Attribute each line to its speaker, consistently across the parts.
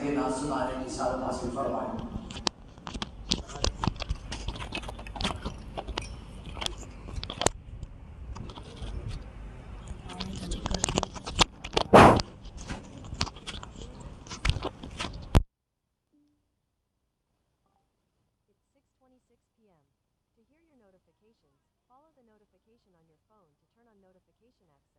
Speaker 1: مدینہ سنانے کی سعادت حاصل فرمائیں۔
Speaker 2: Follow the notification on your phone to turn on notification access.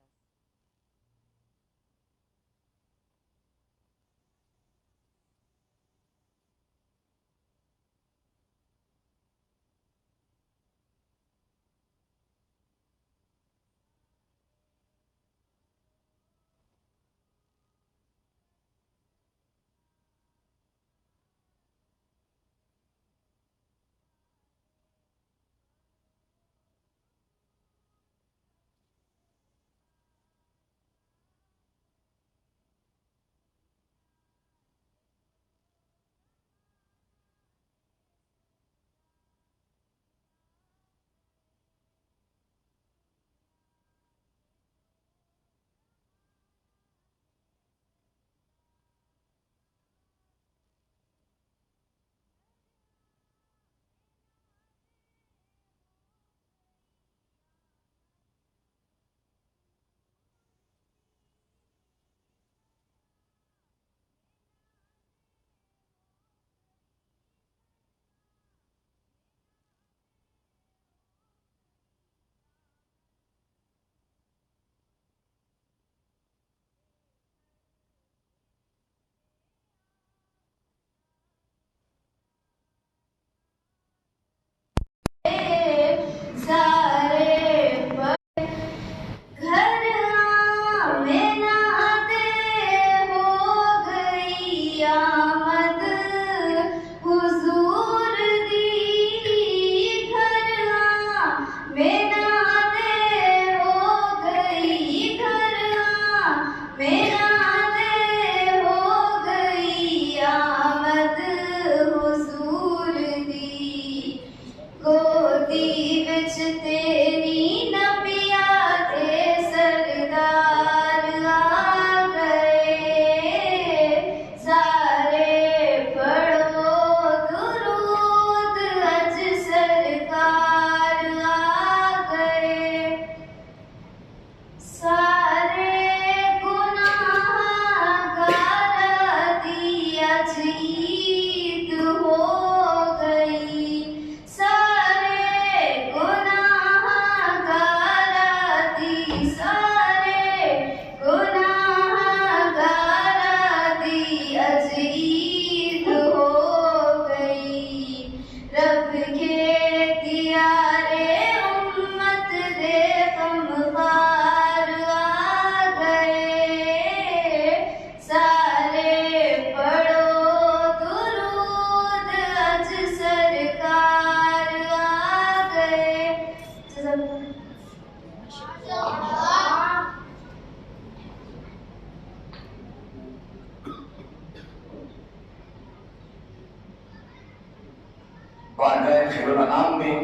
Speaker 1: بارگاہ خیر الانام میں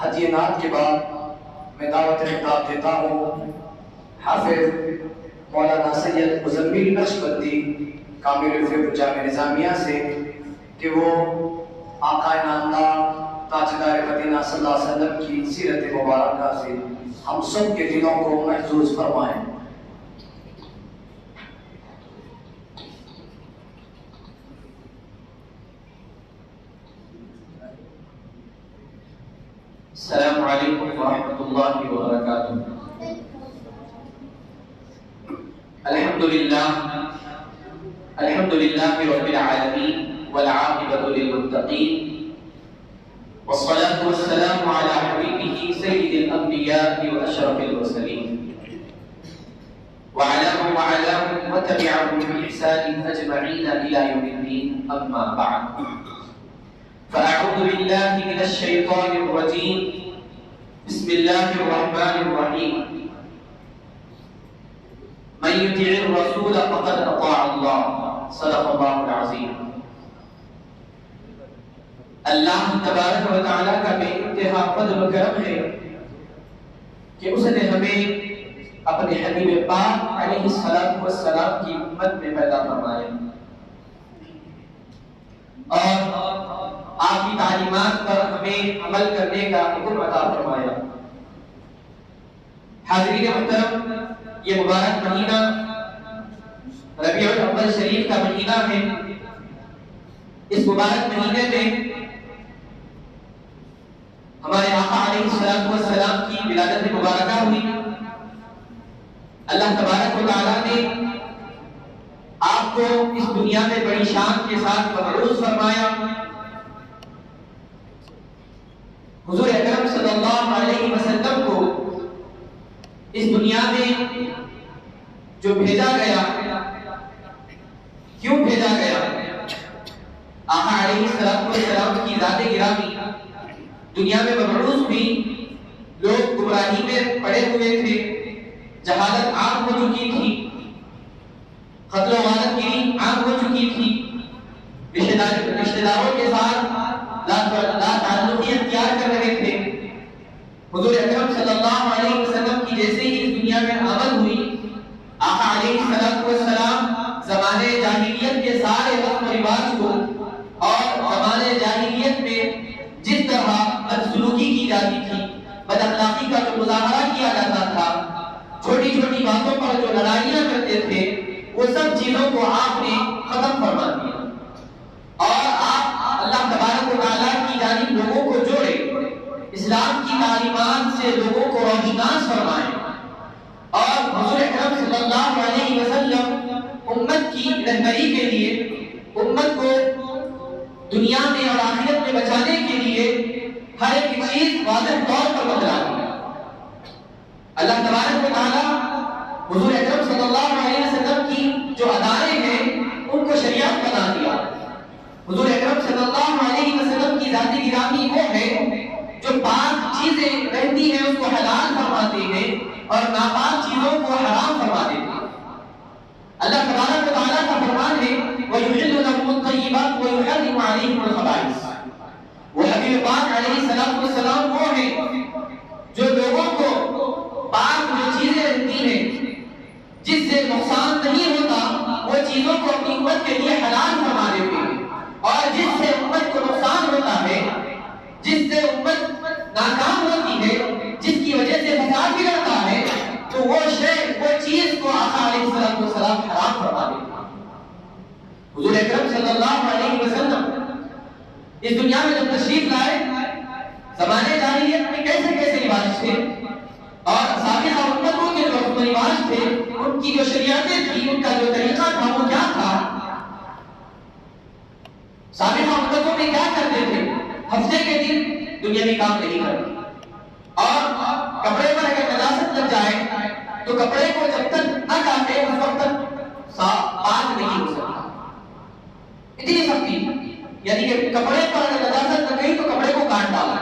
Speaker 1: ہدیہ نعت کے بعد میں دعوت خطاب دیتا ہوں حافظ مولانا سید مزمل نقشبندی کامل الفقہ جامعہ نظامیہ سے کہ وہ آقا نامدار تاجدار مدینہ صلی اللہ علیہ وسلم کی سیرت مبارکہ سے ہم سب کے دلوں کو محظوظ فرمائیں۔
Speaker 3: السلام علیکم ورحمۃ اللہ وبرکاتہ۔ الحمد للہ رب العالمین والعاقبۃ للمتقین والصلاة والسلام على حبیبہ سید الانبیاء واشرف المرسلین وعلى من وعلاهم وتبعهم بإحسان أجمعين إلى يوم الدين، أما بعد فأعوذ بالله من الشيطان الرجيم، بسم الله الرحمن الرحيم، من يطع الرسول فقد أطاع الله، صدق الله العظيم۔ اللہ تبارک و تعالیٰ کا بے انتہا فضل و کرم ہے کہ اس نے ہمیں اپنے حبیب پاک علیہ السلام کی امت میں پیدا فرمایا۔ اور آپ کی تعلیمات پر ہمیں عمل کرنے کا حکم عطا فرمایا۔ حاضرین محترم، یہ مبارک مہینہ ربیع الاول شریف کا مہینہ ہے۔ اس مبارک مہینے میں ہمارے آقا علیہ السلام کی ولادت مبارکہ ہوئی۔ اللہ تبارک و تعالیٰ نے آپ کو اس دنیا میں بڑی شان کے ساتھ مبعوث فرمایا۔ حضور اکرم صلی اللہ علیہ وسلم کو اس دنیا میں جو بھیجا گیا، کیوں بھیجا گیا؟ آقا علیہ السلام کی ذات گرامی دنیا میں مبعوث ہوئی، لوگ گمراہی میں پڑے ہوئے تھے، جہالت عام ہو چکی تھی، قتل و غارت گیری عام ہو چکی تھی، رشتہ داروں کے ساتھ لا تعلقی اختیار کر رہے تھے۔ حضور اکرم صلی اللہ علیہ وسلم کی جیسے ہی اس دنیا میں آمد ہوئی، آقا علیہ السلام زمانے جاہلیت کے سارے رسم و رواج کو اور زمانے جاہلیت میں جس طرح بدسلوکی کی جاتی تھی، بد اخلاقی کا جو مظاہرہ کیا جاتا تھا، چھوٹی چھوٹی باتوں پر جو لڑائیاں کرتے تھے، وہ سب چیزوں کو آپ نے ختم فرما دیا اور آپ اللہ تبارک و تعالیٰ کی جانب لوگوں کو جوڑے، اسلام کی تعلیمات سے لوگوں کو روشناس فرمائے اور حضور اکرم صلی اللہ علیہ وسلم امت کی رہبری کے لیے، امت کو دنیا میں اور آخرت میں بچانے کے لیے ہر ایک چیز واضح طور پر بتلا دی۔ اللہ تبارک و تعالیٰ حضور اکرم صلی اللہ علیہ وسلم کی جو ادائیں ہیں ان کو شریعت بنا دیا۔ حضور اکرم صلی اللہ علیہ وسلم کی ذات گرامی وہ ہے جو پاک چیزیں رہتی ہیں اس کو حلال فرماتے ہیں اور ناپاک چیزوں کو حرام فرما دیتے ہیں۔ اللہ تبارک و تعالیٰ کا فرمان ہے وَيُحِلُّ لَهُمُ الطَّيِّبَاتِ وَيُحَرِّمُ عَلَيْهِمُ الْخَبَائِثَ۔ وہ حبیب پاک علیہ السلام وہ ہیں جو لوگوں کو پاک جو چیزیں رہتی ہیں جس سے نقصان نہیں ہوتا، وہ چیزوں کو اپنی امت کے لیے حلال فرما دیتے ہیں، اور جس سے امت کو نقصان ہوتا ہے، جس سے امت ناکام ہوتی ہے، جس کی وجہ سے فساد بگڑتا ہے، تو وہ چیز کو آقا علیہ السلام حرام فرما دیتے ہیں۔ حضور اکرم صلی اللہ علیہ وسلم اس دنیا میں جب تشریف لائے، زمانے جاہلیت میں کیسے کیسے رواج تھے اور سابقہ امتوں کے جو رسم و رواج تھے، ان کی جو شریعتیں تھی، ان کا جو طریقہ تھا وہ کیا تھا؟ سابقہ امتوں میں کیا کرتے تھے؟ ہفتے کے دن دنیاوی کام نہیں کرتے اور کپڑے پر اگر نجاست لگ جائے تو کپڑے کو جب تک نہ کاٹے اس وقت تک پاک نہیں ہو سکتا۔ اتنی سختی، یعنی کہ کپڑے پر اگر نجاست لگ گئی تو کپڑے کو کاٹ ڈالا۔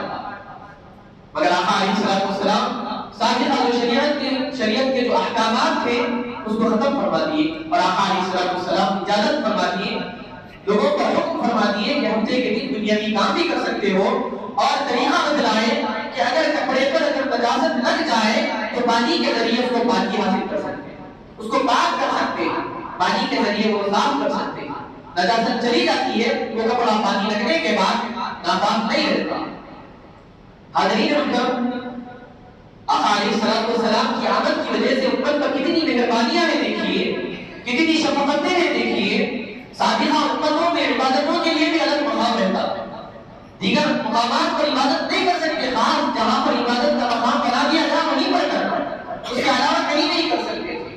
Speaker 3: مگر آقا علیہ السلام سابقہ جو شریعت کے جو احکامات تھے اس کو ختم فرما دیے اور آقا علیہ السلام اجازت فرما دیے، لوگوں کو حکم فرما دیے کہ ہفتے کے دن دنیاوی کام بھی کر سکتے ہو، اور طریقہ بتلائے کہ اگر کپڑے پر اگر نجاست لگ جائے تو پانی کے ذریعے اس کو پاکی حاصل کر سکتے ہیں، اس کو پاک کر سکتے ہیں، پانی کے ذریعے وہ صاف کر سکتے ہیں۔ نجاست چلی جاتی ہے تو کپڑا پانی لگنے کے بعد ناپاک نہیں رہتا۔ حاضرین محترم، آقا علیہ السلام کی آمد کی وجہ سے امت پر کتنی مہربانیاں ہیں دیکھیے، کتنی شفقتیں ہیں دیکھیے۔ سابقہ امتوں میں عبادتوں کے لیے بھی الگ مقام رہتا ہے، دیگر مقامات پر عبادت نہیں کر سکتے، خاص جہاں پر عبادت کا مقام بنا دیا جہاں وہیں پر کرنا، اس کے علاوہ کہیں نہیں کر سکتے تھے۔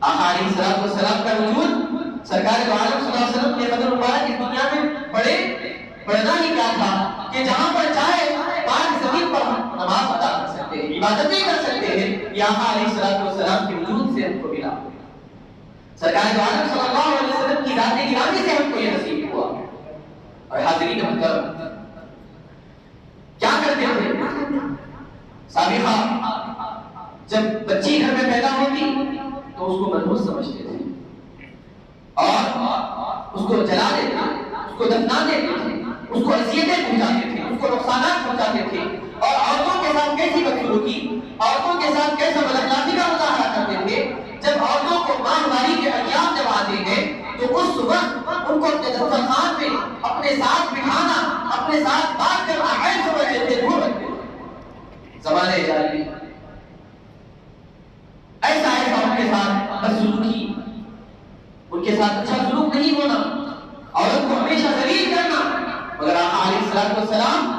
Speaker 3: آقا علیہ السلام کا وجود، سرکار دو عالم صلی اللہ علیہ وسلم کے قدر مبارک اس دنیا میں پڑھنا ہی کیا تھا کہ جہاں پر چاہے پاک زمین پر نماز ادا کر سکتے ہیں، عبادتیں کر سکتے ہیں، یہ آقا علیہ السلام کے وجود سے ہم کو ملا۔ سرکار دو عالم صلی اللہ علیہ وسلم کی ذات گرامی سے ہم کو یہ نصیب ہوا۔ اور حاضرین محترم، کیا کرتے تھے سابقہ؟ جب بچی گھر میں پیدا ہوتی تو اس کو منحوس سمجھتے تھے اور اس کو جلا دیتے تھے، اس کو دفنا دیتے تھے، اس کو اذیتیں پہنچاتے تھے، اس کو نقصانات پہنچاتے تھے، اور عورتوں کے ساتھ کیسی بدسلوکی، عورتوں کے ساتھ کیسا بد اخلاقی کا مظاہرہ کرتے تھے۔ جب عورتوں کو ماہواری کے ایام جب آتے ہیں تو اس وقت ان کو اپنے دسترخوان پہ اپنے ساتھ بٹھانا، اپنے ساتھ بات کرنا عیب سمجھتے تھے، دور رکھتے تھے۔ زمانے جاہلی ایسا ان کے ساتھ بدسلوکی، ان کے ساتھ اچھا سلوک نہیں ہونا، عورت کو ہمیشہ ذلیل کرنا۔ مگر آقا علیہ السلام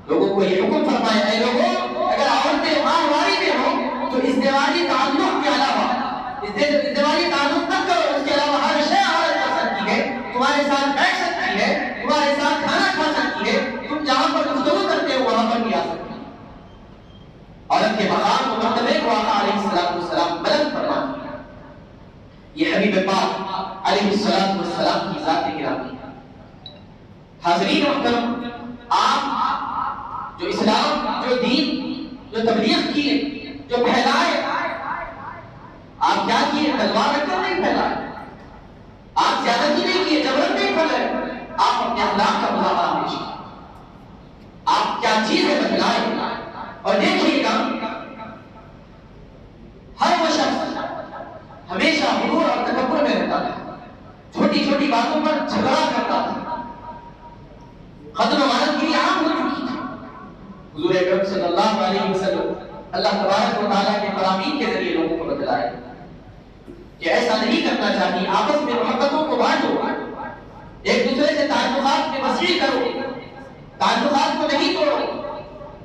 Speaker 3: لوگوں کو یہ حکم فرمایا، اے لوگوں اگر عورتیں ماہواری میں ہوں تو ازدواجی تعلق کے علاوہ ازدواجی تعلق نہ کرو، اس کے علاوہ ہر شے عورت کر سکتی ہے، تمہارے ساتھ بیٹھ سکتی ہے، تمہارے ساتھ کھانا کھا سکتی ہے، تم جہاں پر گفتگو کرتے ہو وہاں پر بھی آ سکتی ہے۔ عورت کے مقام و مرتبے کو آقا علیہ السلام بلند فرماتے ہیں۔ یہ حبیب پاک علیہ السلام کی ذات گرامی ہے۔ حاضرین محترم، آپ جو اسلام، جو دین، جو تبلیغ کیے، جو پھیلائے، آپ کیا کیے؟ تلوار رکھ کر نہیں پھیلائے، آپ زیادتی نہیں کیے، جبرن نہیں پھیلائے، آپ اپنے اخلاق کا مظاہرہ پیش کیے، آپ کیا چیزیں بتلائے۔ اور دیکھیے گا ہر وہ شخص ہمیشہ غرور اور تکبر میں رہتا ہے، چھوٹی چھوٹی باتوں پر جھگڑا کرتا تھا، قتل و غارت کی عام ہو چکی تھی۔ حضور اکرم صلی اللہ علیہ وسلم اللہ تبارک و تعالیٰ کے فرامین کے ذریعے لوگوں کو بتلائے کہ ایسا نہیں کرنا چاہیے، آپس میں محبتوں کو بانٹو، ایک دوسرے سے تعلقات میں وسیع کرو، تعلقات کو نہیں توڑو،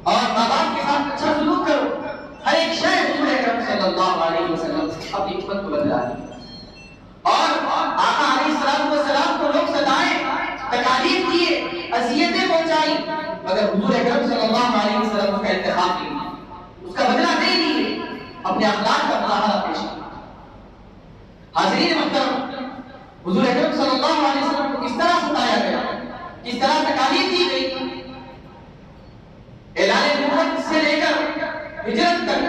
Speaker 3: اور ماں باپ کے ساتھ اچھا سلوک کرو۔ ہر ایک شے حضور اکرم صلی اللہ علیہ وسلم اپنی حکمت کو بدلا دی۔ اور آقا علیہ السلام کو لوگ ستائے، تکالیف دیے، اذیتیں پہنچائی، مگر حضور اکرم صلی اللہ علیہ وسلم کا انتخاب نہیں، اس کا بدلہ نہیں لیے، اپنے اخلاق کا مظاہرہ پیش کیا۔ حاضرین محترم، حضور اکرم صلی اللہ علیہ وسلم کو کس طرح ستایا گیا، کس طرح تکالیف دی گئی، اعلان نبوت سے لے کر ہجرت تک،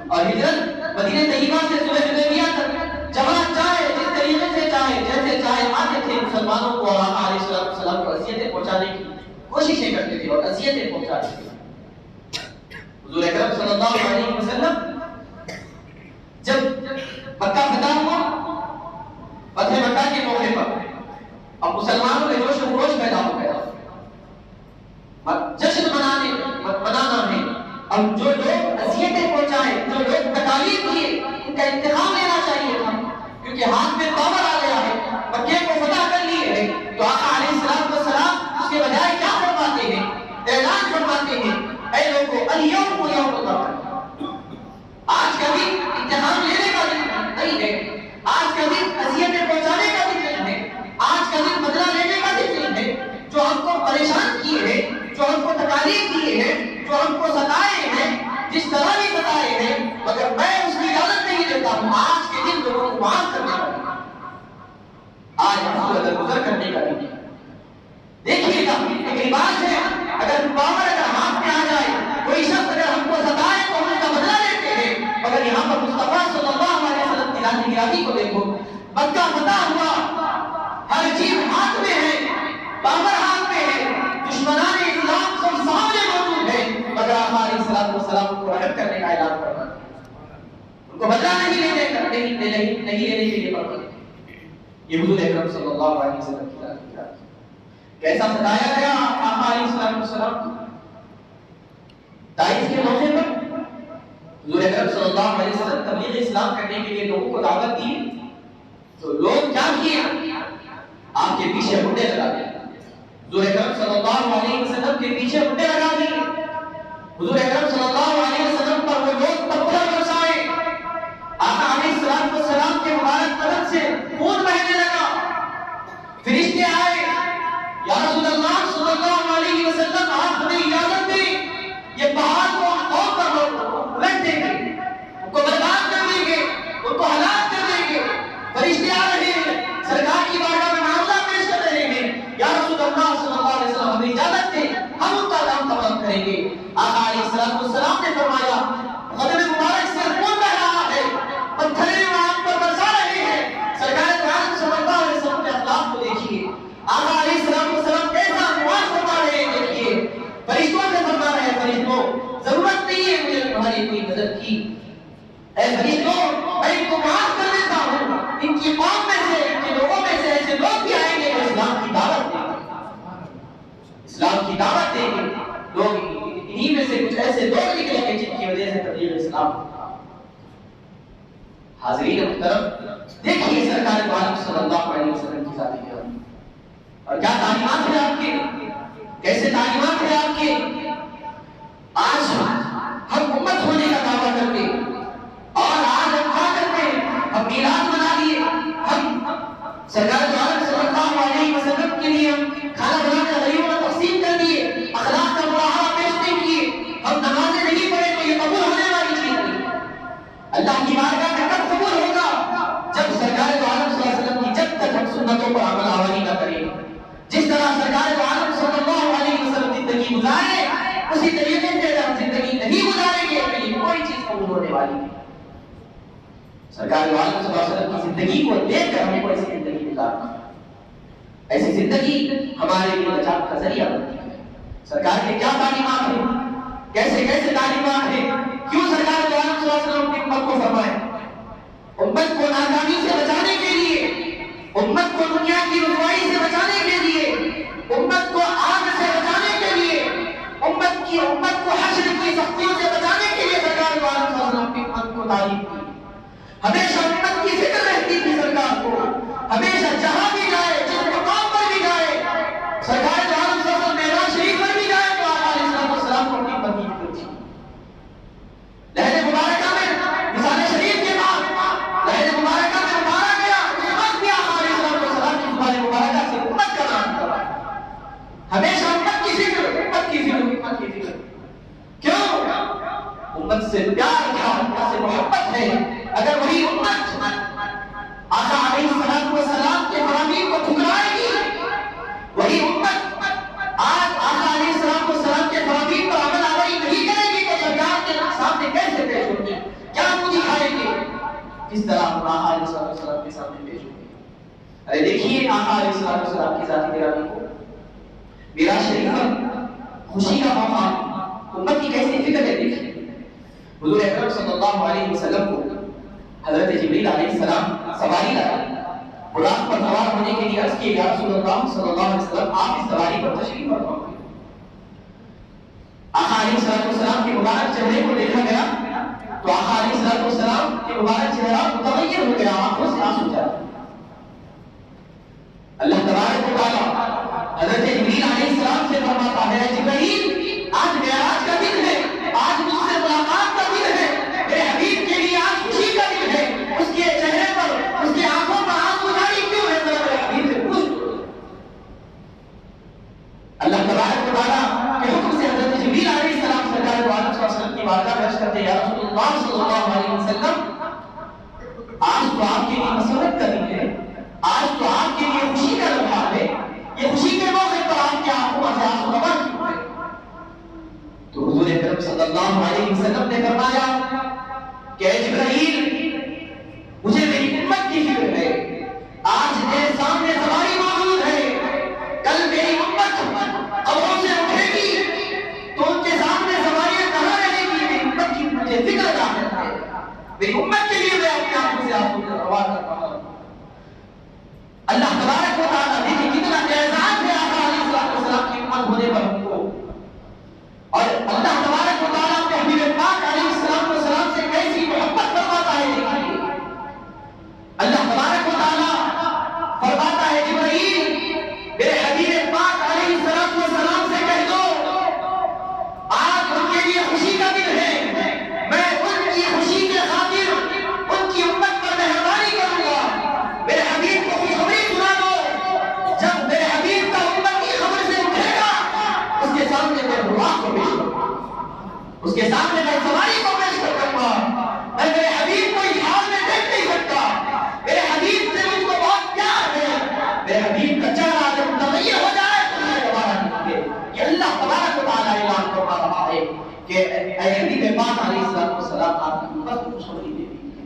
Speaker 3: اور ہجرت مدینہ طیبہ سے صلح حدیبیہ تک، جہاں چاہے جس طریقے سے چاہے جیسے چاہے آتے تھے، مسلمانوں کو اور آقا علیہ السلام کو اذیتیں پہنچانے کی کوششیں کرتے تھے اور اذیتیں پہنچاتے تھے۔ حضور اکرم صلی اللہ علیہ وسلم جب مکہ فتح ہوا، فتح مکہ کے موقع پر اب مسلمانوں میں جوش و خروش پیدا ہو گیا، جشن منانا ہے، اب جو لوگ اذیتیں پہنچائے، جو لوگ تکالیف دیے، ان کا انتقام لینا چاہیے تھا، کیونکہ ہاتھ میں پاور آ گیا ہے، مکے کو فتح کر لیے ہے۔ تو آقا علیہ السلام اس کے بجائے کیا فرماتے ہیں؟ اعلان فرماتے ہیں، اے لوگوں الیوم یوم القتل، آج کا دن انتقام لینے کا دن نہیں ہے، آج کا دن اذیتیں پہنچانے کا دن نہیں ہے، آج کا دن بدلہ لینے کا دن نہیں ہے۔ جو ہم کو پریشان کیے ہیں، جو ہم کو تکالیف دیے ہیں، جو ہم کو ستائے ہیں، جس طرح بھی ستائے ہیں، مگر میں اس کی اجازت نہیں دیتا ہوں، آج کے دن لوگوں کو معاف کرنے کا دن، آج ہم کو گزر کرنے کا دن ہے۔ دیکھیے گا ایک لباس ہے، اگر پاور اگر ہاتھ میں آ جائے، کوئی شخص اگر ہم کو ستائے تو ہم اس کا بدلہ لیتے ہیں، مگر یہاں پر مصطفیٰ صلی اللہ علیہ وسلم کی ذات گرامی کو دیکھو، مکہ فتح ہوا، ہر چیز ہاتھ میں ہے، پاور ہاتھ میں ہے، دشمنان اسلام سب سامنے موجود ہے، مگر آقا علیہ السلام کو رحم کرنے کا اعلان فرماتے ہیں، ان کو بدلہ نہیں لینے کے لیے فرماتے ہیں۔ یہ حضور اکرم صلی اللہ علیہ وسلم کی ذات گرامی کیسا ستایا گیا آقا علیہ السلام۔ طائف کے موقع پر حضور اکرم صلی اللہ علیہ وسلم تبلیغ اسلام کرنے کے لیے لوگوں کو دعوت دی، تو لوگ کیا کیے؟ آپ کے پیچھے منڈے لگا دیے، حضور اکرم صلی اللہ علیہ وسلم کے پیچھے منڈے لگا دیے، حضور اکرم صلی اللہ علیہ وسلم پر وہ لوگ پتھر برسائے، آقا علیہ السلام کے مبارک بدن سے خون بہنے لگا، فرشتے آئے، یا رسول اللہ صلی اللہ علیہ وسلم آپ ہمیں اجازت دیں، یہ پہاڑ کو توڑ کر رکھ دیں گے، ان کو برباد کر دیں گے، ان کو ہلاک کر دیں گے، فرشتے آ رہے ہیں، سرکار کی بارگاہ میں معاملہ پیش کر رہے ہیں، یا رسول اللہ صلی اللہ علیہ وسلم ہمیں اجازت دیں، ہم ان کا کام تمام کریں گے۔ آقا علیہ السلام نے فرمایا سے دوڑ نکلیں گے جن کی وجہ سے تبلیغ اسلام ہوگا۔ حاضرین محترم، دیکھیے سرکار دو عالم صلی اللہ علیہ وسلم کی ذات گرامی اور کیا تعلیمات ہیں آپ کے، کیسے تعلیمات ہیں آپ کے۔ آج ہم امت ہونے کا دعویٰ کرتے اور آج ہم کھا کرتے ہم میلاد منا لیے، ہم سرکار دو عالم صلی اللہ علیہ وسلم کے لیے ہم کھانا بنا کر غریبوں میں تقسیم کر دیے، اخلاق کا مظاہرہ پیش نہیں کیے، ہم نمازیں نہیں پڑھے تو یہ قبول ہونے والی چیز نہیں۔ اللہ کی بارگاہ میں کب قبول ہوگا؟ جب سرکار دو عالم صلی اللہ علیہ وسلم کی جب تک ہم سنتوں پر عمل آوری نہ کریں، جس طرح سرکار دو عالم صلی اللہ علیہ وسلم زندگی گزارے اسی طریقے سے اگر ہم زندگی نہیں گزاریں گے تو یہ کوئی چیز قبول ہونے والی نہیں۔ سرکار دو عالم صلی اللہ علیہ وسلم کی زندگی کو دیکھ کر ہمیں ایسی زندگی گزارنا، ایسی زندگی ہمارے لیے نجات کا ذریعہ بنتی ہے۔ سرکار کے کیا تعلیمات ہیں، کیسے کیسے تعلیمات ہیں، کیوں سرکار دو عالم صلی اللہ علیہ وسلم کی امت کو فرمائے، امت کو ناکامی سے بچانے کے لیے، امت کو دنیا کی رسوائی سے بچانے کے لیے، امت کو آگ سے بچانے کے لیے، امت کو حشر کی سختیوں سے بچانے کے لیے سرکار دو عالم صلی اللہ علیہ وسلم کی امت کو تعلیم دی۔ ہمیشہ امت کی فکر رہتی تھی سرکار کو، ہمیشہ جہاں بھی جائے، جس مقام پر بھی جائے، سرکار دو عالم صلی اللہ علیہ وسلم معراج شریف پر بھی جائے تو آقا علیہ السلام کو اپنی امت کی فکر تھی۔ لہد مبارکہ میں مثال شریف کے بعد لہد مبارکہ میں اتارا گیا، اس وقت بھی آقا علیہ السلام کی زبان مبارکہ سے امت کا نام کرا، ہمیشہ امت کی فکر، امت کی فکر، امت کی فکر۔ کیوں؟ امت سے پیار تھا، امت سے محبت ہے۔ اگر وہی امت آقا علیہ السلام کے فرامین کو ٹھکرائے گی، وہی امت آج آقا علیہ السلام کے فرامین پر عمل آوری نہیں کرے گی تو سرکار کے سامنے کیسے پیش ہوگی، کیا منہ دکھائیں گے، کس طرح ہم آقا علیہ السلام کے سامنے پیش ہوں گے۔ ارے دیکھیے آقا علیہ السلام کی ذات گرامی کو معراج شریف میں خوشی کا موقع، امت کی کیسی فکر ہے۔ دیکھیے حضور اکرم صلی اللہ علیہ وسلم کو حضرت جبریل علیہ السلام سواری لائے، براق پر سوار ہونے کے لیے عرض کیے یا رسول اللہ صلی اللہ علیہ وسلم آپ اس سواری پر تشریف فرما۔ آقا علیہ السلام کے مبارک چہرے کو دیکھا گیا تو آقا علیہ السلام کے مبارک چہرہ متغیر ہو گیا، آنکھوں سے آنسو جا رہے۔ اللہ تبارک و تعالیٰ حضرت جبریل علیہ السلام سے فرماتا ہے جبریل آج معراج کا دن ہے، آج مجھ سے ملاقات کا دن ہے، میرے حبیب کے لیے آج خوشی کا دن ہے، اس کے چہرے پر، اس کی آنکھوں پر آنسو جاری کیوں ہے؟ ذرا میرے حبیب سے پوچھ۔ اللہ تبارک و تعالیٰ کے حکم سے حضرت جبریل علیہ السلام سرکار دو عالم صلی اللہ علیہ وسلم کی بارگاہ میں عرض کرتے ہیں یا رسول اللہ صلی اللہ علیہ وسلم آج تو آپ کے لیے مسرت کا دن ہے، آج تو آپ کے لیے خوشی کا لمحہ ہے، یہ خوشی کے موقع پر آپ کی آنکھوں سے آنسو روا کیوں ہے؟ تو حضور اکرم صلی اللہ علیہ وسلم نے فرمایا کہ اے جبرائیل مجھے میری امت کی فکر ہے، آج میرے سامنے سواری موجود ہے، کل میری امت قبروں سے اٹھے گی تو ان کے سامنے سواریاں کہاں رہے گی؟ میری امت کی مجھے فکر ظاہر ہے، میری امت کے لیے میں اپنے آنکھوں سے آنسو روا کر رہا ہوں۔ اللہ تبارک و تعالیٰ دیکھیں کتنا اعزاز ہے آقا علیہ السلام کی امت ہونے پر ہم کو، اور اللہ تبارک و تعالیٰ اپنے حبیب پاک علیہ السلام سے کیسی محبت فرماتا ہے۔ دیکھیے اللہ تبارک و تعالیٰ فرماتا ہے جبرائیل میرے حبیب پاک علیہ السلام سے کہہ دو آج ان کے لیے خوشی کا دن ہے، میں ان کی خوشی کے خاطر ان کی امت پر مہربانی کروں گا، میرے حبیب کو خوشخبری سنا دو، جب میرے حبیب کا امت کی خبر سے اٹھے گا اس کے سامنے میں براق کو پیش کروں گا، اس کے سامنے میں سواری کو پیش کروں گا، میں میرے حبیب کو اس حال میں دیکھ نہیں سکتا، میرے حبیب سے مجھ کو بہت پیار ہے، میرے حبیب کا چہرہ جب متغیر ہو جائے تو مجھے دوبارہ نہیں دے۔ یہ اللہ تبارک و تعالیٰ اعلان فرما رہا ہے کہ اے حبیب پاک علیہ السلام آپ کی امت کو خوشخبری دے دی ہے۔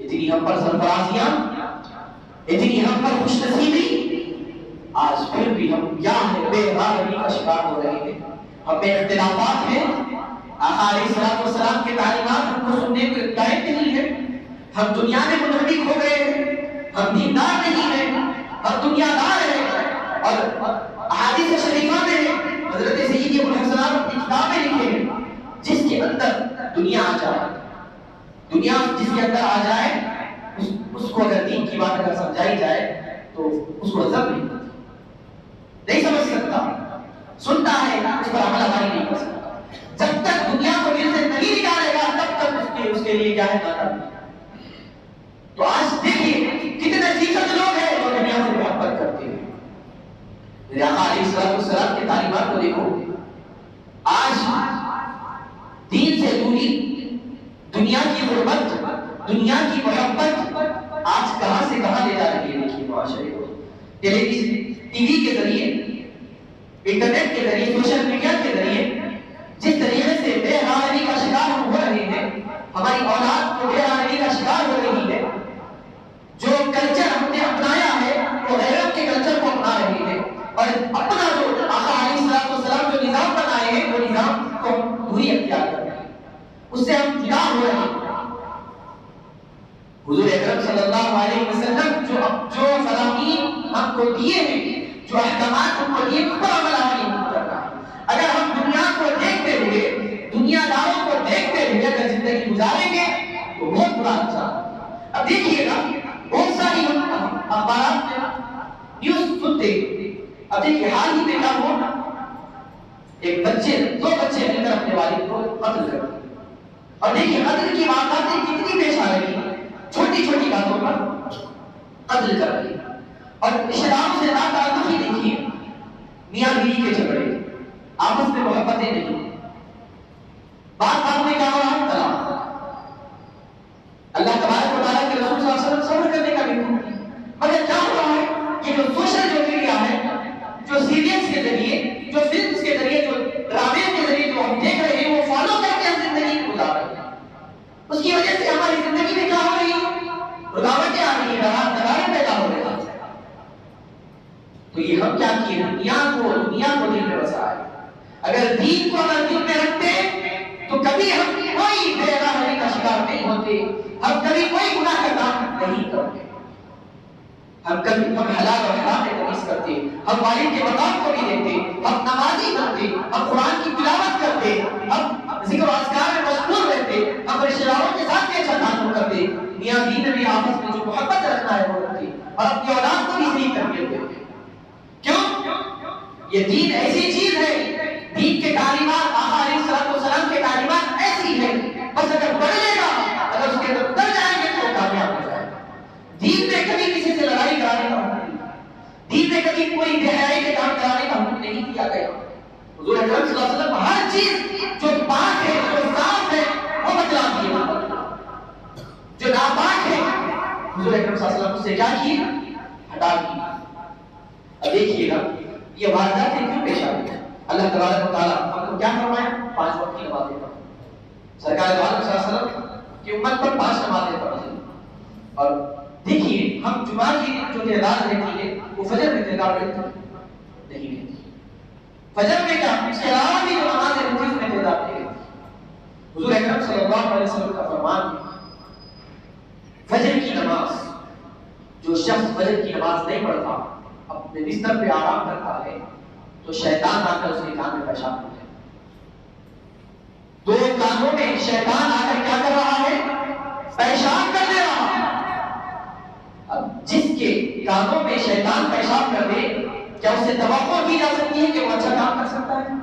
Speaker 3: اتنی ہم پر سرفرازیاں، اتنی ہم پر خوش نصیبی، آج پھر بھی ہم کیا ہے بے راہی کا شکار ہو رہے ہیں، ہم میں اختلافات ہیں۔ آقا علیہ السلام کے تعلیمات ہم کو سننے کو لائق نہیں ہے، ہم دنیا میں منہمک ہو گئے ہیں، ہم دیندار نہیں ہیں، ہم دنیا دار ہیں، اور احادیث شریفہ میں حضرت سید ابو الحسن اپنی کتاب میں لکھے ہیں دنیا جس کے اندر آ جائے اس کو اگر دین کی بات اگر سمجھائی جائے تو اس کو ہضم نہیں سمجھ سکتا، سنتا ہے اس پر عمل ہماری نہیں کر سکتا. جب تک دنیا کو دل سے نہیں نکالے گا تب تک اس کے لیے کیا ہے ناکام. تو آج دیکھیے کتنے فیصد لوگ ہیں جو دنیا سے محبت کرتے ہیں. میرے آقا علیہ السلام کی تعلیمات کو دیکھو. آج دین سے دوری، دنیا کی غربت، دنیا کی محبت آج کہاں سے کہاں لے جا رہی ہے. دیکھیے معاشرے کو ٹیلی ویژن، ٹی وی کے ذریعے، انٹرنیٹ کے ذریعے، سوشل میڈیا کے ذریعے جس طریقے سے بے حیائی کا شکار ہم ہو رہے ہیں، ہماری اولاد کو بے حیائی کا شکار ہو رہی ہے. جو کلچر ہم نے اپنایا ہے وہ غیرت کے کلچر کو اپنا رہے ہیں، اور اپنا جو آقا علیہ السلام جو نظام بنائے ہیں وہ نظام کو دوری اختیار کر رہے ہیں، اس سے ہم جدا ہو رہے ہیں. حضور اکرم صلی اللہ علیہ وسلم جو فرامین ہم کو دیے ہیں، جو احکامات ہم کو دیے، اس پر عمل نہیں کرنا. اگر ہم دنیا کو دیکھتے ہوئے، دنیا داروں کو دیکھتے ہوئے اگر زندگی گزاریں گے تو بہت برا انجام. اب دیکھیے گا بہت ساری اخبارات میں نیوز سنتے. اب دیکھیے حال ہی میں کیا ہوا، ایک بچے، دو بچے مل کر اپنے والد کو قتل کر دیے. اور دیکھیے قتل کی وارداتیں کتنی پیش آ رہی ہیں، چھوٹی چھوٹی باتوں پر قتل کر رہی. اور رشتہ داروں سے تعلق ہی دیکھیے، میاں بیوی کے جھگڑے، آپس میں محبتیں نہیں، بات میں کیا ہو رہا ہے، طلاق. اللہ تبارک و تعالیٰ کے رسول صلی اللہ علیہ وسلم صبر کرنے کا بھی حکم دیا. مگر کیا ہو رہا ہے کہ جو سوشل جو میڈیا ہے، جو سیریلز کے ذریعے، جو فلمز کے ذریعے، جو ڈرامے کے ذریعے جو ہم دیکھ رہے ہیں وہ فالو کر کے ہم زندگی گزار رہے ہیں. اس کی وجہ سے ہماری زندگی میں کیا ہو رہی ہے، رکاوٹیں آ رہی ہیں، دراڑیں پیدا ہو رہی ہیں. تو یہ ہم کیا کیے، دنیا کو دل میں بسائے. اگر دین کو اگر دل میں رکھتے تو کبھی ہم کوئی بے حیائی کا شکار نہیں ہوتے، ہم کبھی کوئی گناہ کا کام نہیں کرتے. ہم حلال اور حرام میں تمیز کرتے، ہم والد کے مقام کو بھی دیتے، ہم نمازی بنتے، ہم قرآن کی تلاوت کرتے، ہم ذکر و اذکار میں مشغول رہتے، ہم رشتہ داروں کے ساتھ بھی اچھا تعلق کرتے، میاں بیوی میں بھی آپس میں جو محبت رکھنا ہے وہ رکھتے، اور اپنی اولاد کو بھی صحیح تربیت دیتے. کیوں؟ یہ دین ایسی چیز ہے، دین کے تعلیمات، آقا علیہ السلام کے تعلیمات ایسی ہیں، بس اگر پڑھ لے گا، اگر اس کے اندر اتر جائیں گے تو کامیاب ہو جائے گا. دین میں کبھی کسی سے لڑائی کرانے کا حکم نہیں، دین میں کبھی کوئی بے حیائی کے کام کرانے کا حکم نہیں دیا گیا. حضور اکرم صلی اللہ علیہ وسلم ہر چیز جو پاک ہے، جو صاف ہے وہ بتلا دیے، جو ناپاک ہے حضور اکرم صلی اللہ علیہ وسلم اس سے کیا کیے، ہٹا دیے. اب دیکھیے گا یہ وارداتیں کیوں پیش آتی ہیں. اللہ تبارک و تعالیٰ ہم کو کیا فرمایا، 5 وقت کی نمازیں پڑھو. سرکار دو عالم صلی اللہ علیہ وسلم کی امت پر 5 نمازیں پڑھی. اور دیکھیے ہم جمعہ کی جو تعداد رہتی ہے وہ فجر میں تعداد رہتی نہیں رہتی. فجر میں کیا، اس کے علاوہ بھی جو نمازیں رہتی ہیں اس میں تعداد نہیں رہتی. حضور اکرم صلی اللہ علیہ وسلم کا فرمان ہے فجر کی نماز، جو شخص فجر کی نماز نہیں پڑھتا، اپنے بستر پہ آرام کرتا ہے تو شیطان آ کر اس کے کان میں پیشاب کرتا ہے. 2 کانوں میں شیطان آ کر کیا کر رہا ہے، پیشاب کر دے رہا ہے. اب جس کے کانوں میں شیطان پیشاب کر دے، کیا اس سے توقع کی جا سکتی ہے کہ وہ اچھا کام کر سکتا ہے؟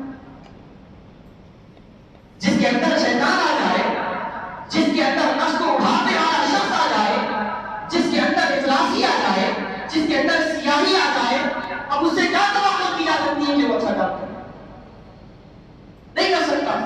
Speaker 3: جس کے اندر شیطان آ جائے، جس کے اندر نفس کو اٹھانے والا شخص آ جائے، جس کے اندر افلاسی آ جائے، جس کے اندر سیاہی آ جائے، اب اس سے کیا توقع کی جا سکتی ہے کہ وہ اچھا کام کرے؟ نہیں کر سکتا،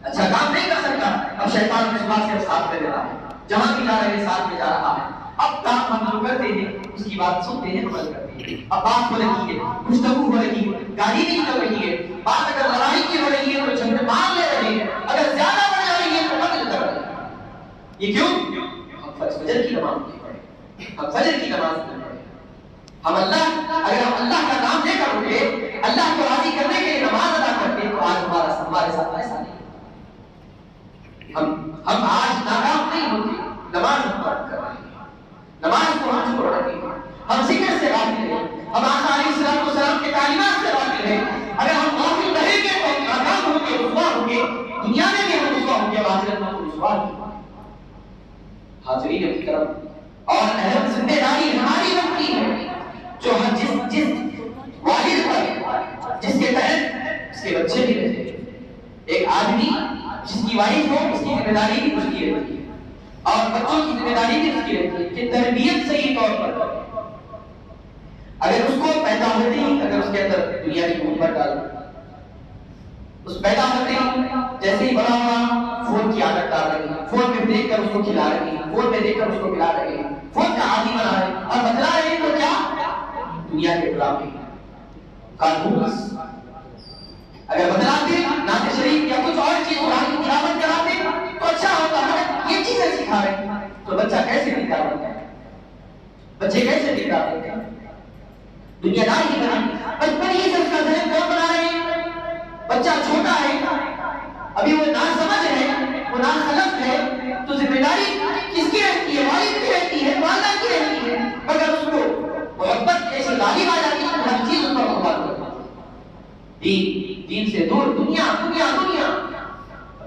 Speaker 3: اچھا کام نہیں کر سکتا. اب شیطان اس بات سے ساتھ میں دے رہا ہے، جہاں بھی جا رہے ہیں ساتھ میں جا رہا ہے. اب کام ہم جو کرتے ہیں اس کی بات سنتے ہیں، عمل کرتے ہیں. اب بات ہو رہی ہے، گفتگو ہو رہی ہے، گالی نہیں چل رہی ہے، بات اگر لڑائی کی ہو رہی ہے تو جھگڑے مار لے رہے ہیں، اگر زیادہ بڑھ رہی ہے تو قتل کر رہے ہیں. یہ کیوں؟ ہم فجر کی نماز نہیں پڑھے، ہم فجر کی نماز نہیں پڑھے. ہم اگر ہم اللہ کا نام لے کر اٹھے، اللہ کو راضی کرنے کے لیے نماز ادا کرتے تو آج ہمارے ساتھ ایسا نہیں. ہم آج ناکام نہیں ہوتے، نماز ہم پڑھ کر رہے ہیں، نماز کو ہم چھوڑ رہے ہیں، ہم ذکر سے غافل ہیں، ہم آقا علیہ السلام کے تعلیمات سے غافل ہیں. اگر ہم غافل رہیں گے تو ہم ناکام ہوں گے، رسوا ہوں گے، دنیا میں بھی ہم رسوا ہوں گے، آخرت میں ہم رسوا ہوں گے. حاضرین محترم، اور اہم ذمہ داری ہماری بنتی ہے جو ہم جس والد پر جس کے تحت اس کے بچے بھی رہتے ہیں. ایک آدمی جس کی وائف ہو اس کی ذمہ داری بھی اس کی رہتی ہے اور بچوں کی ذمہ داری بھی اس کی رہتی ہے کہ تربیت صحیح طور پر کرے. اگر اس کو پیدا ہوتے ہی اگر اس کے اندر دنیا کی محبت ڈال، اس پیدا ہوتے ہی جیسے ہی بڑا ہوا فون کی عادت ڈال رہی ہے، فون میں دیکھ کر اس کو کھلا رہی ہے، فون میں دیکھ کر اس کو پلا رہے ہیں، فون کا عادی بنا رہے ہیں اور بدلا رہے ہیں تو کیا دنیا کے ڈرامے کارٹونس. اگر بدلاتے نعت شریف یا کچھ اور چیز قرآن کی تلاوت کراتے تو اچھا ہوتا. مگر یہ چیزیں سکھا رہے ہیں تو بچہ کیسے دیتا ہوتا ہے؟ بچے کیسے دیتا ہوتے ہیں؟ دنیا دار ہی بنا بچپن ہی سے اس کا ذہن کون بنا رہے ہیں؟ بچہ چھوٹا ہے، ابھی وہ نا سمجھ ہے، وہ نا خلق ہے، تو ذمہ داری کس کی رہتی ہے؟ والد کی رہتی ہے، والدہ کی رہتی ہے. مگر اس کو محبت ایسی غالب آ جاتی ہے کہ ہر چیز اس پر محبت ہوتی ہے. دین سے دور دنیا دنیا دنیا.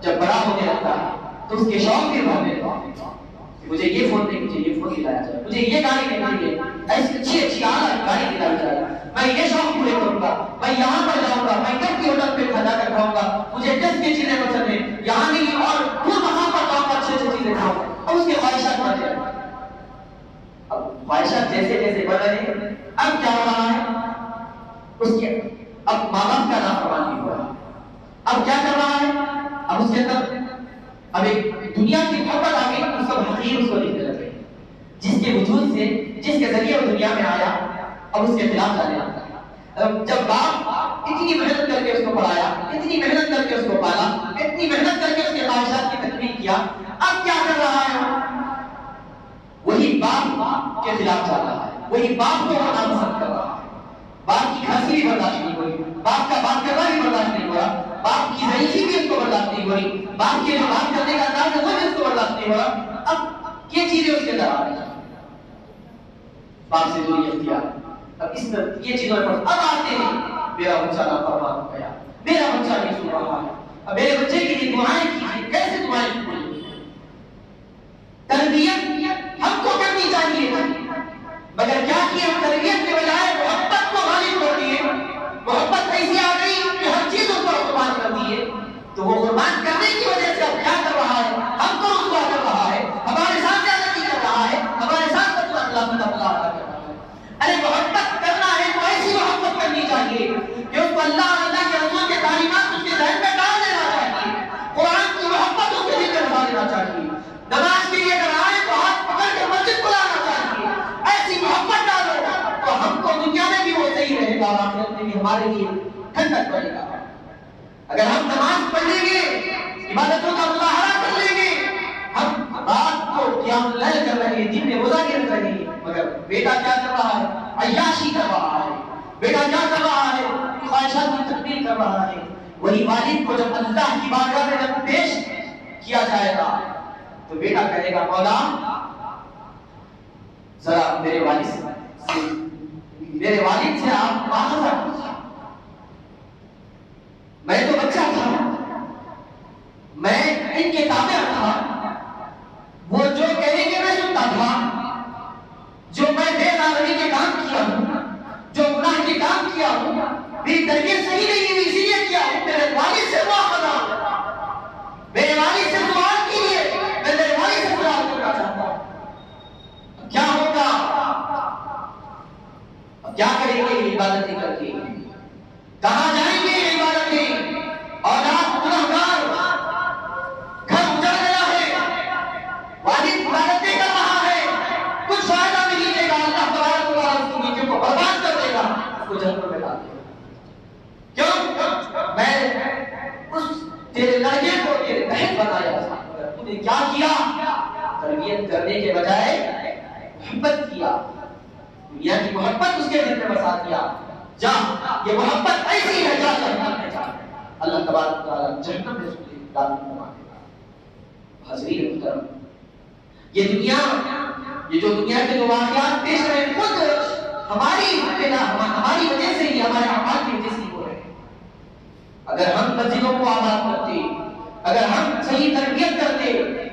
Speaker 3: جب بڑا ہونے لگتا ہے تو اس کے شوق بھی بڑھنے لگتے ہیں. مجھے یہ فون نہیں، مجھے یہ فون دلایا جائے، مجھے یہ گاڑی نہیں چاہیے، ایسی اچھی اچھی اعلیٰ گاڑی دلائی جائے، میں یہ شوق پورے کروں گا، میں یہاں پر جاؤں گا، میں کب کی ہوٹل پہ کھانا کر کھاؤں گا، مجھے ٹیسٹ کی چیزیں پسند ہیں، یہاں نہیں اور دور وہاں پر جاؤں گا، اچھی اچھی چیزیں کھاؤں گا. اور اس کی خواہشات بڑھ جائیں. اب خواہشات جیسے جیسے بڑھ رہے ہیں، اب کیا ہو رہا ہے؟ اس کے اب ماں باپ کا نافرمانی ہو رہا ہے. اب کیا کر رہا ہے؟ اب اس کے اندر اب ایک دنیا کی محبت آ گئی، اس کو حقیر اس کو دیکھنے لگے، جس کے وجود سے جس کے ذریعے وہ دنیا میں آیا اب اس کے خلاف جانے لگا. جب باپ اتنی محنت کر کے اس کو پڑھایا، اتنی محنت کر کے اس کو پالا، اتنی محنت کر کے اس کے خواہشات کی تکمیل کیا، اب کیا کر رہا ہے؟ وہی باپ کے خلاف چل رہا ہے، وہی باپ کو ناپسند کر رہا ہے. باپ کی کھانسی بھی برداشت نہیں ہو رہی، باپ کا بات کرنا بھی برداشت نہیں ہو رہا، باپ کی ضعیفی بھی اس کو برداشت نہیں ہو رہی، باپ کے جو بات کرنے کا انداز ہے وہ بھی اس کو برداشت نہیں ہو رہا. اب یہ چیزیں اس کے اندر آ رہی ہیں، باپ سے دوری اختیار. اب اس میں یہ چیزوں پر اب آتے ہیں میرا بچہ نافرمان ہو گیا، میرا بچہ نہیں سن رہا ہے، اب میرے بچے کے لیے دعائیں کیجیے. کیسے دعائیں کیجیے؟ تربیت ہم کو کرنی چاہیے، مگر کیا کیا ہم تربیت کے بجائے محبت کو غالب کر دیے. محبت ایسی آ گئی کہ ہر چیز اس پر قربان کر دیے. تو وہ قربان کرنے کی وجہ سے اب کیا کر رہا ہے؟ ہم کو رسوا کر رہا ہے، ہمارے ساتھ زیادتی کر رہا ہے، ہمارے ساتھ اللہ کر رہا ہے. ارے محبت کرنا ہے تو ایسی محبت کرنی چاہیے کہ اس کو اللہ اور اللہ کے رسول کے تعلیمات اس کے ذہن میں ڈال دینا چاہیے، قرآن کی محبت اس کے دل میں ڈال دینا چاہیے. نماز کے لیے اگر آئے تو ہاتھ پکڑ کے مسجد کو لانا چاہیے. ایسی محبت ڈالو تو ہم کو دنیا میں بھی وہ صحیح رہے گا اور آخرت میں بھی ہمارے لیے ٹھنڈک پڑے گا. اگر ہم نماز پڑھ لیں گے، عبادتوں کا مظاہرہ کر لیں گے، ہم رات کو قیام اللیل کر رہے ہیں، دن میں روزہ گر رہے ہیں، مگر بیٹا کیا کر رہا ہے؟ عیاشی کر رہا ہے. بیٹا کیا کر رہا ہے؟ خواہشات کی تکمیل کر رہا ہے. وہی والد کو جب اللہ کی بارگاہ میں جب پیش کیا جائے گا تو بیٹا کہے گا مولا ذرا میرے والد سے آپ مواخذہ کیجیے. میں تو بچہ تھا، میں ان کے تابع تھا، وہ جو کہیں گے میں سنتا تھا، جو میں بے ناظری کے کام کیا ہوں، جو گناہ کے کام کیا ہوں، میری تربیت صحیح نہیں ہوئی اسی لیے کیا ہوں. میرے والد سے مواخذہ، میرے والد سے سوال کیجیے، میں میرے والد سے سوال کرنا چاہتا ہوں. کیا ہوگا؟ کیا کریں گے عبادتیں کر کے؟ کہاں جائیں گے عبادتیں؟ اولاد گنہگار، گھر اجڑ گیا ہے، والد عبادتیں کر رہا ہے، کچھ فائدہ نہیں دے گا، اللہ تبارک و تعالیٰ اس کی نیکیوں کو برباد کر دے گا، اس کو جہنم میں ڈال دے گا. کیوں؟ میں اس تیرے لڑکے کو تیرے بہن بنایا تھا، تو نے کیا کیا؟ تربیت کرنے کے بجائے محبت کیا، دنیا کی محبت اس کے دل میں بسا دیا. جا یہ محبت ایسی ہے، جا جہنم میں جا، اللہ تبارک و تعالیٰ جہنم میں اس کو داخل فرما دے گا. حاضرین محترم، یہ دنیا، یہ جو دنیا کے جو واقعات پیش رہے ہیں خود ہماری ہماری وجہ سے ہی، ہمارے اعمال کی وجہ سے ہی ہو رہے ہیں. اگر ہم مسجدوں کو آباد کرتے، اگر ہم صحیح تربیت کرتے،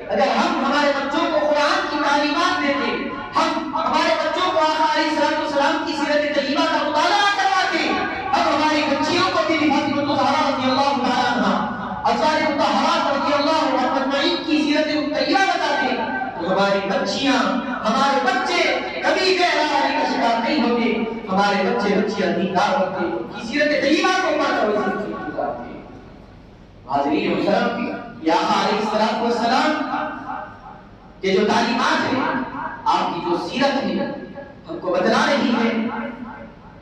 Speaker 3: اگر ہم ہمارے بچوں کو قرآن کی تعلیمات دیتے، ہم ہمارے بچوں کو آقا علیہ السلام کی سیرت طیبہ کا مطالعہ کرواتے، ہم ہماری بچیوں کو بھی فاطمہ الزہرا رضی اللہ تعالیٰ عنہا، ازواج مطہرات رضی اللہ اجمعین کی سیرت طیبہ بتاتے، تو ہماری بچیاں، ہمارے بچے کبھی بے حیائی کا شکار نہیں ہوتے، ہمارے بچے بچیاں دیندار ہوتے، ان کی سیرت طیبہ کو پڑھ کر زندگی گزارتے۔ حاضرین محترم، یا آقا علیہ السلام کے جو تعلیمات ہیں، آپ کی جو سیرت ہے، ہم کو بتلا رہی ہے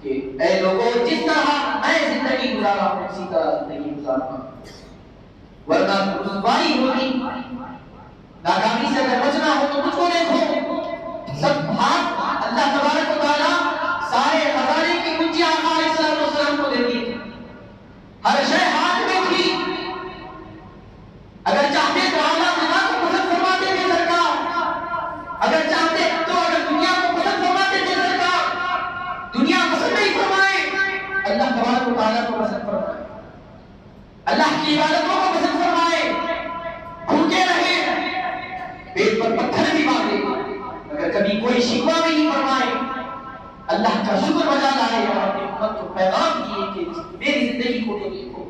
Speaker 3: کہ اے لوگوں، جس طرح میں زندگی گزارا ہوں اسی طرح زندگی گزارنا، ورنہ رسوائی ہوگی، ناکامی سے اگر بچنا ہو تو مجھ کو دیکھو، سب ہاتھ اللہ تبارک و تعالیٰ سارے خزانے کی کنجی آقا علیہ السلام کو دیتی ہے، ہر شے ہاتھ میں تھی، اگر چاہتے تو اعلیٰ خدا کو پسند فرماتے تھے سرکار، اگر چاہتے تو اگر دنیا کو پسند فرماتے تھے سرکار، دنیا پسند نہیں فرمائے، اللہ تبارک و تعالیٰ کو پسند فرمائے، اللہ کی عبادتوں کو پسند فرمائے، بھوکے رہے، پیٹ پر پتھر بھی مارے، اگر کبھی کوئی شکوہ بھی نہیں فرمائے، اللہ کا شکر بجا لائے اور اپنی امت کو پیغام دیے کہ میری زندگی کو تو دیکھو،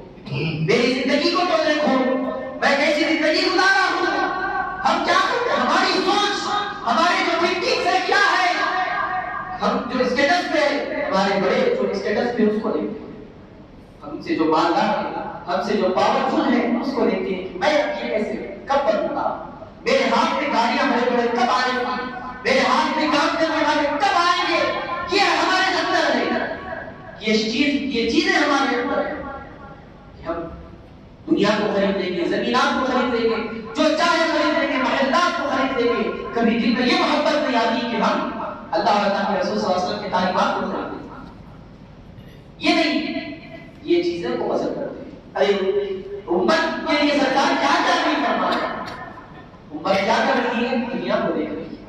Speaker 3: میری زندگی کو تو دیکھو، میں کیسی زندگی گزارا ہوں، ہم کیا کرتے ہیں، ہماری سوچ، ہمارے جو تھنکنگ سے کیا ہے، ہم جو اسٹیٹس پہ، ہمارے بڑے جو اسٹیٹس پہ اس کو دیکھتے ہیں، ہم سے جو مالدار ہے، ہم سے جو پاورفل ہے اس کو دیکھتے ہیں کہ میں یہ کیسے کب بنوں گا، میرے ہاتھ میں گاڑیاں بڑے بڑے کب آئیں گی، میرے ہاتھ میں کام کرنے والے کب آئیں گے، یہ ہمارے اندر ہے، یہ چیزیں ہمارے اندر ہے کہ ہم دنیا کو خرید لیں گے، زمینات کو خرید لیں گے، جو چاہے خرید لیں گے، محلات کو خرید لیں گے، کبھی دل میں یہ محبت نہیں آتی کہ ہم اللہ اور اللہ کے رسول صلی اللہ علیہ وسلم کی تعلیمات کو خرید لیں گے، یہ نہیں، یہ چیزیں کو پسند کرتے ہیں۔ ارے امت کے لیے سرکار کیا کر رہی فرمایا، امت کیا کر رہی ہے، دنیا کو دیکھ رہی ہے،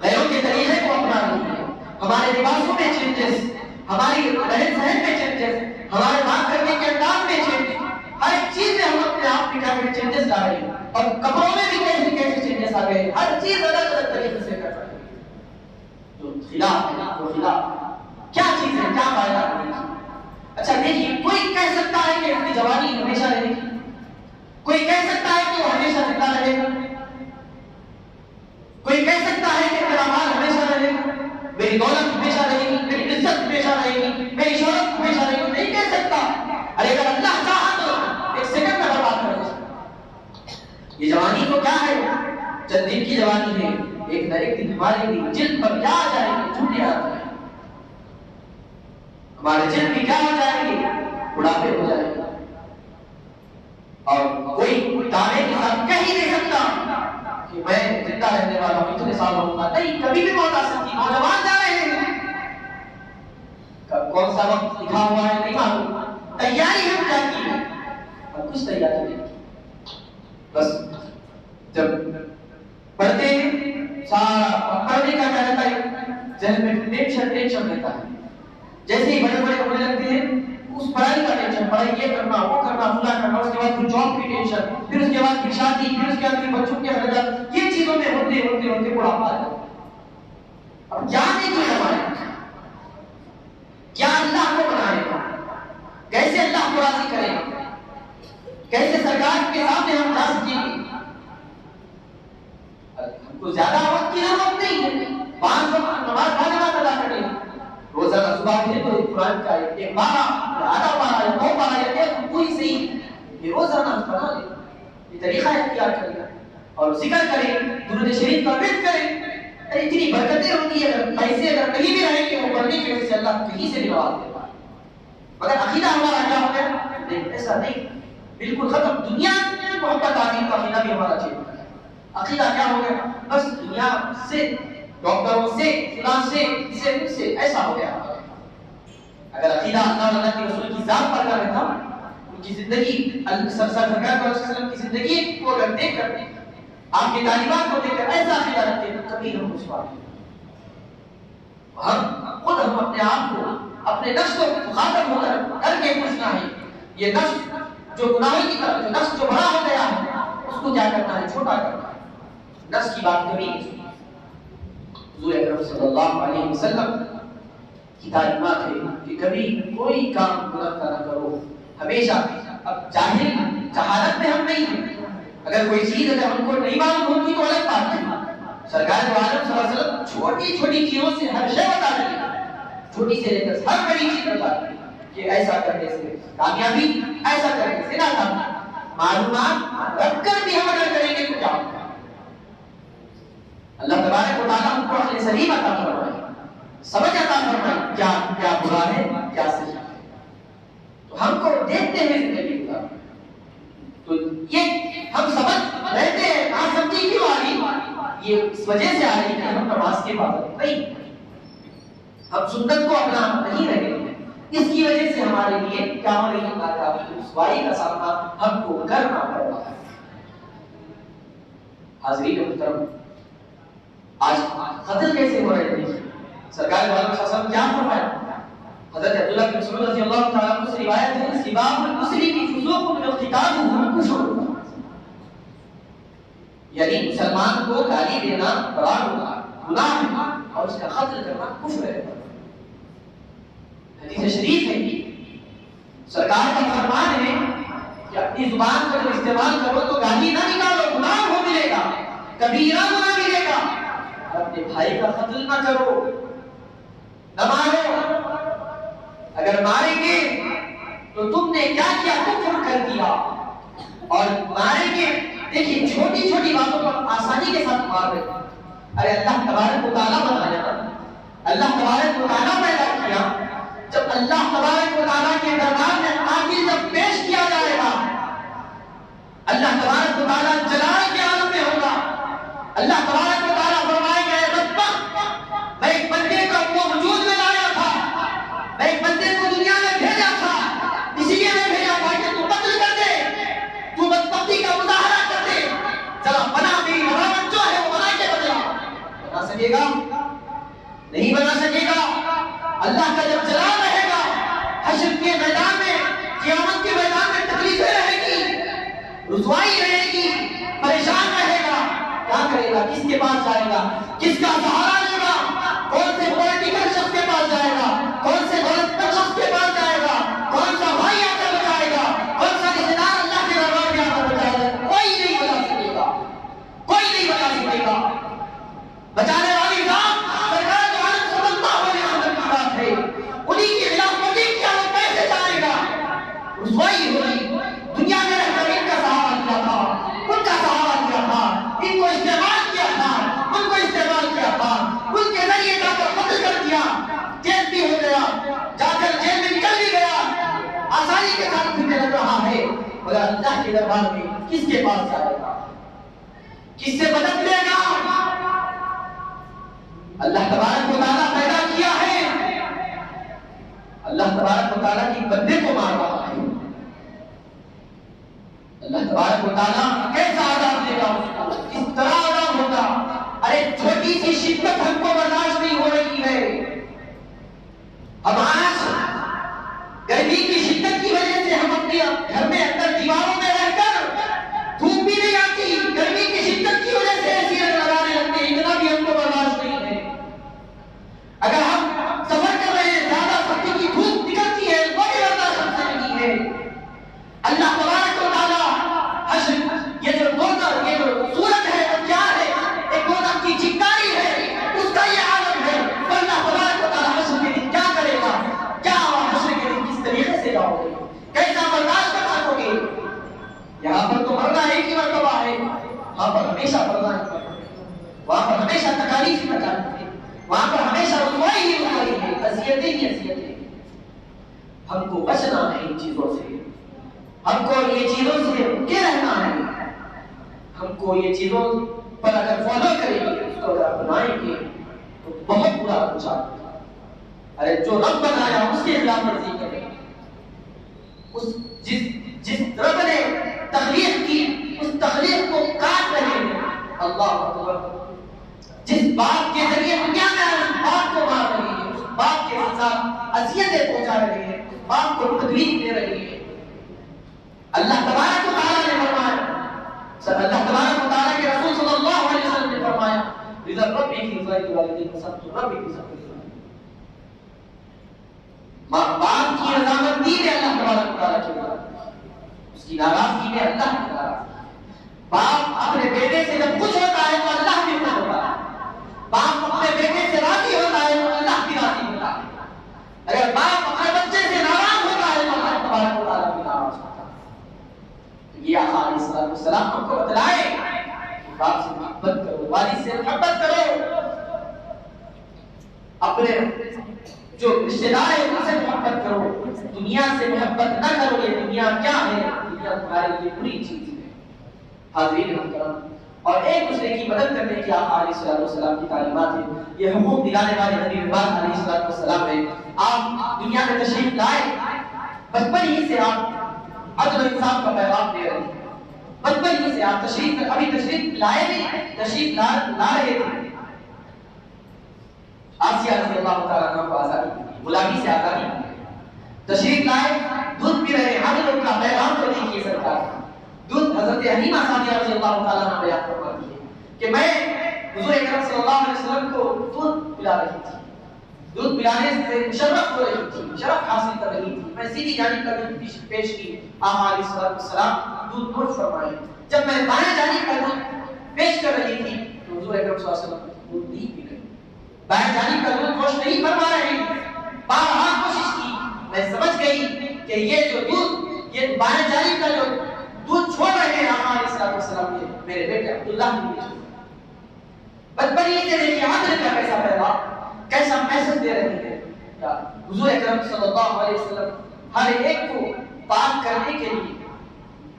Speaker 3: غیروں کے طریقے کو اپنا رہی ہے، ہمارے لباسوں میں چینجز، ہماری رہن سہن میں چینجز، ہمارے بات کرنے کے انداز میں چینجز، ہر ایک چیز میں ہم اپنے آپ میں کیا چینجز لا رہے ہیں، اور کپڑوں میں بھی کیسے کیسے چینجز آ گئے، ہر چیز الگ الگ طریقے سے کر رہے ہیں، جو خلاف ہے وہ خلاف، کیا چیز ہے، کیا فائدہ ہے۔ اچھا دیکھیے، کوئی کہہ سکتا ہے کہ اس کی جوانی ہمیشہ رہے گی، کوئی کہہ سکتا ہے کہ وہ ہمیشہ زندہ رہے گا، کوئی کہہ سکتا ہے کہ میرا مال ہمیشہ رہے گا، میری دولت ہمیشہ رہے گی، میری عزت ہمیشہ رہے گی، میری شہرت ہمیشہ رہے گی، نہیں کہہ سکتا۔ ارے اگر اللہ چاہا تو ایک سیکنڈ میں برباد کر دے۔ یہ جوانی تو کیا ہے، چند دن کی جوانی ہے، ایک نہ ایک دن ہمارے بھی جلد پر کیا آ جائے گی، جھوٹے آ جائیں گے، ہمارے جلد بھی کیا ہو جائیں گے، بڑھاپے ہو جائیں گے، اور کوئی دعوے کے ساتھ کہہ ہی نہیں سکتا کہ میں زندہ رہنے والا ہوں، اتنے سال رہوں گا، نہیں، کبھی بھی موت آ سکتی، نوجوان جا رہے ہیں، کون سا وقت لکھا ہوا ہے نہیں معلوم، تیاری ہم کیا کی ہے، اور کچھ تیاری نہیں کی، بس جب پڑھتے ہیں سارا پڑھنے کا کیا رہتا ہے، ذہن میں ٹینشن رہتا ہے، جیسے ہی بڑے بڑے ہونے لگتے ہیں اس پڑھائی کا ٹینشن، پڑھائی یہ کرنا وہ کرنا فلاں کرنا، اس کے بعد پھر جاب کی ٹینشن، پھر اس کے بعد پھر شادی، پھر اس کے بعد پھر بچوں کے اخراجات، یہ چیزوں میں ہوتے ہوتے ہوتے بڑھاپا آ جاتا ہے۔ اب کیا نہیں کیا ہمارے، کیا اللہ کو بنائے گا، کیسے اللہ کو راضی کرے گا، کیسے سرکار کے سامنے ہم جا سکیں گے۔ ہم کو زیادہ وقت کی ضرورت نہیں ہے، 5 وقت نماز پڑھنا ادا کریں، روزانہ صبح کے تو قرآن کا ایک پارہ یا آدھا پارہ یا 2 پارہ یا ایک پوری صحیح یہ روزانہ پڑھا لیں، یہ طریقہ اختیار کریں اور ذکر کریں، درود شریف کا ورد کریں، اتنی برکتیں ہوتی ہے، اگر پیسے اگر کہیں بھی رہیں گے وہ پڑھنے کی وجہ سے اللہ کہیں سے بھی نواز دیتا ہے۔ مگر عقیدہ ہمارا کیا ہو گیا، نہیں ایسا نہیں، بالکل ختم، دنیا کی محبت آدمی کا عقیدہ بھی ہمارا چینج ہے، عقیدہ کیا ہو گیا، بس دنیا سے، ڈاکٹروں سے، فلاں سے، ان سے ایسا ہو گیا۔ اگر عقیدہ اللہ اور اللہ کے رسول کی ذات پر کا رہتا، ان کی زندگی، سرکار صلی اللہ علیہ وسلم کی زندگی کو اگر دیکھ کر، آپ کی تعلیمات کو دیکھ کر ایسا عقیدہ رکھتے ہیں، کبھی ہم رسوا نہیں، ہم خود ہم اپنے آپ کو، اپنے نفس کو مخاطب ہو کر کے پوچھنا ہے، یہ نفس جو گناہی کی طرف، جو نفس جو بڑا ہو گیا ہے، اس اس کو کیا کرنا ہے؟ چھوٹا کرنا ہے۔ نفس کی بات کبھی نہیں سنی۔ حضور اکرم صلی اللہ علیہ وسلم کی تعلیمات ہے کہ کبھی کوئی کام منافع نہ کرو، ہمیشہ۔ اب جہالت میں ہم نہیں ہیں، اگر کوئی چیز اگر ہم کو نہیں معلوم ہوتی تو الگ بات ہے۔ سرکار دو عالم صلی اللہ علیہ وسلم چھوٹی چھوٹی چیزوں سے ہر شے بتا رہے ہیں، چھوٹی سے لے کر ہر بڑی چیز بتا رہے ہیں کہ ایسا کرنے سے کامیابی، ایسا کرنے سے ناکامی۔ معلومات رکھ کر بھی ہم اگر کریں گے تو کیا ہوگا؟ اللہ تبارک و تعالیٰ ہم کو عقل سلیم عطا فرمائے، سمجھ عطا فرمائے کیا کیا برا ہے کیا صحیح ہے، تو ہم کو دیکھتے ہوئے زندگی گزارنا۔ تو یہ ہم سمجھ رہتے ہیں ناسمجھی کیوں آ رہی؟ یہ اس وجہ سے آ رہی کہ ہم نماز کے پابند نہیں، ہم سنت کو اپنا نہیں رہے ہیں، اس کی وجہ سے ہمارے لیے کیا ہو رہی ہے؟ ناکامی، رسوائی کا سامنا ہم کو کرنا پڑ رہا ہے۔ حاضرین محترم، آج قتل کیسے ہو رہے ہیں؟ سرکار عالم صلی اللہ علیہ وسلم کیا فرمایا؟ حضرت عبداللہ بن مسعود رضی اللہ تعالیٰ عنہ سے روایت ہے، سباب المسلم فسوق واقتتاله کفر، یعنی مسلمان کو گالی دینا بڑا گناہ ہے اور اس کا قتل کرنا کفر ہے۔ حدیث شریف ہے، سرکار کا فرمان ہے کہ اپنی زبان کو جب استعمال کرو تو گالی نہ نکالو، گناہ ہو ملے گا، کبیرہ گناہ ملے گا۔ اپنے بھائی کا قتل نہ کرو، نہ مارو، اگر ماریں گے تو تم نے کیا کیا؟ کفر کر دیا۔ اور ماریں گے، دیکھیے چھوٹی چھوٹی باتوں پر آسانی کے ساتھ مار رہے ہیں۔ ارے اللہ تبارک و تعالیٰ بنایا، اللہ تبارک و تعالیٰ پیدا کیا، جب اللہ تبارک و تعالیٰ کے دربار میں قاتل جب پیش کیا جائے گا، اللہ تبارک و تعالیٰ جلال کے عالم میں ہوگا، اللہ تبارک و تعالیٰ فرمائے گا، اے بدبخت، میں ایک بندے کو وجود میں لایا تھا، میں ایک بندے کو دنیا میں بھیجا تھا، اسی لیے میں بھیجا تھا کہ تو قتل کر دے، تو بدبختی کا مظاہرہ کر دے، ذرا بنا میری مرامت جو ہے وہ بنا کے بدلا۔ بنا سکے گا؟ نہیں بنا سکے گا۔ اللہ کا جب جلال رہے گا، حشر کے میدان میں، قیامت کے میدان میں تکلیفیں رہے گی، رسوائی رہے گی، پریشان رہے گا، کیا کرے گا؟ کس کے پاس جائے گا؟ کس کا سہارا لے گا؟ کون سے پولیٹیکل شخص کے پاس جائے گا؟ کون سے دولتمند شخص کے پاس جائے گا؟ کون سا بھائی آ کر بچائے گا؟ کون سا رشتہ دار اللہ کے دربار میں آ کر بچائے گا؟ کوئی نہیں بچا سکے گا، کوئی نہیں بچا سکے گا۔ بچانے والی ذات سرکار دو عالم صلی اللہ علیہ وسلم کی ذات ہے، انہی کے خلاف ورزی کیا وہ کیسے جائے گا؟ رسوائی ہوئی، دنیا میں رہ کر ان کا سہارا کیا تھا، ان کا سہارا کیا تھا، ان کو استعمال کیا تھا، ان کو استعمال کیا تھا، ان کے ذریعے جا کر قتل کر دیا، جیل بھی ہو گیا، جا کر جیل میں نکل بھی گیا، آسانی کے ساتھ پھرنے لگ رہا ہے، مگر اللہ کے دربار میں کس کے پاس جائے گا؟ کس سے مدد لے گا؟ اللہ تبارک و تعالیٰ پیدا کیا ہے، اللہ تبارک و تعالیٰ کی بندے کو مار رہا ہے، اللہ تبارک و تعالیٰ کیسا عذاب دے گا اس کو؟ کس طرح عذاب ہوگا؟ ارے چھوٹی سی شدت ہم کو برداشت نہیں ہو رہی ہے۔ اب آج گرمی کی شدت کی وجہ سے ہم اپنے گھر میں اندر دیواروں میں رہ کر دھوپ بھی نہیں آتی، گرمی کی شدت کی وجہ سے ایسی لگانے لگتے ہیں، اتنا بھی ہم کو برداشت نہیں ہے۔ اگر ہم سفر کر رہے ہیں، زیادہ سختی کی دھوپ نکلتی ہے، وہ بھی برداشت ہم سے نہیں ہے۔ اللہ تبارک و تعالیٰ یہ جو سورج ہے وہ کیا ہے؟ ایک دوزخ کی چنگاری ہے، اس کا یہ عالم ہے۔ اللہ تبارک و تعالیٰ حشر کے دن کیا کرے گا؟ کیا حشر کے دن کس طریقے سے جاؤ گے؟ کیسا برداشت کر سکو گے؟ یہاں پر تو مرنا ایک ہی مرتبہ ہے، وہاں پر ہمیشہ مرنا ہے، وہاں پر ہمیشہ تکالیف ہی تکالیف ہے، وہاں پر ہمیشہ رسوائی ہی رسوائی ہے، اذیتیں ہی اذیتیں۔ ہم کو بچنا ہے ان چیزوں سے، ہم کو یہ چیزوں سے رکے رہنا ہے، ہم کو یہ چیزوں پر اگر فالو کریں گے، اس کو اگر اپنائیں گے تو بہت برا انجام ہوگا۔ ارے جو رب بنایا اس کے خلاف ورزی کریں، جس رب نے تخلیق کی اس تخلیق کو کاٹ رہے ہیں، اللہ اکبر، جس باپ کے ذریعے دنیا میں اس باپ کو مار رہی ہے، اس باپ کے ساتھ اذیتیں پہنچا رہی ہے، اس باپ کو تکلیف دے رہی ہے۔ اللہ تبارک و تعالیٰ نے فرمایا اللہ تبارک و تعالیٰ کے رسول صلی اللہ علیہ وسلم نے فرمایا رضا ربی کی رضا والدین و سخط ربی کی سخط ماں باپ کی رضامندی میں اللہ تبارک و تعالیٰ کی رضا، اس کی ناراضگی میں اللہ کی ناراضگی۔ باپ اپنے بیٹے سے جب خوش ہوتا ہے تو اللہ بھی خوش ہوتا ہے، باپ اپنے بیٹے سے راضی ہوتا ہے تو اللہ بھی راضی ہوتا ہے، اگر باپ اپنے بچے سے ناراض ہوتا ہے تو اللہ تبارک و تعالیٰ بھی ناراض ہوتا ہے۔ تو یہ آقا علیہ السلام ہم کو بتلائے کہ باپ سے محبت کرو، والد سے محبت کرو، اپنے جو رشتے دار ہیں ان سے محبت کرو، دنیا سے محبت نہ کرو۔ یہ دنیا کیا ہے؟ دنیا تمہارے لیے بری چیز ہے۔ حاضرین محترم، اور ایک دوسرے کی مدد کرنے کی آقا علیہ السلام کی تعلیمات ہیں، یہ حقوق دلانے والے نبی پاک علیہ السلام ہے۔ آپ دنیا میں تشریف لائے، بچپن ہی سے آپ عدل و انصاف کا پیغام دے رہے ہیں، بچپن ہی سے آپ تشریف لائے نہیں، تشریف لا رہے تھے۔ آسیہ رضی اللہ تعالیٰ عنہ کو آزادی دی، غلامی سے آزادی دی، تشریف لائے، دودھ پی رہے، عدل کا پیغام تو دیکھیے سرکار دودھ۔ حضرت حلیمہ سعدیہ رضی اللہ تعالیٰ عنہ بیان فرماتی ہے کہ میں حضور اکرم صلی اللہ علیہ وسلم کو دودھ پلا رہی تھی، دودھ پلانے سے مشرف ہو رہی تھی، شرف حاصل کر رہی تھی، میں سیدھی جانب کا دودھ پیش کی، آقا علیہ السلام دودھ نوش فرمائے۔ جب میں بائیں جانب کا دودھ پیش کر رہی تھی تو حضور اکرم صلی اللہ علیہ وسلم دودھ نہیں پی رہے، بائیں جانب کا دودھ نوش نہیں فرما رہے، بارہا کوشش کی، میں سمجھ گئی کہ یہ جو دودھ، یہ بائیں جانب کا جو دودھ چھوڑ رہے ہیں آقا علیہ السلام، یہ میرے بیٹے عبداللہ نے چھوڑا۔ بچپن یہ دیکھیے عدل کا کیسا پیغام، کیسا میسج دے رہے ہیں۔ حضور اکرم صلی اللہ علیہ وسلم ہر ایک کو پاک کرنے کے لیے،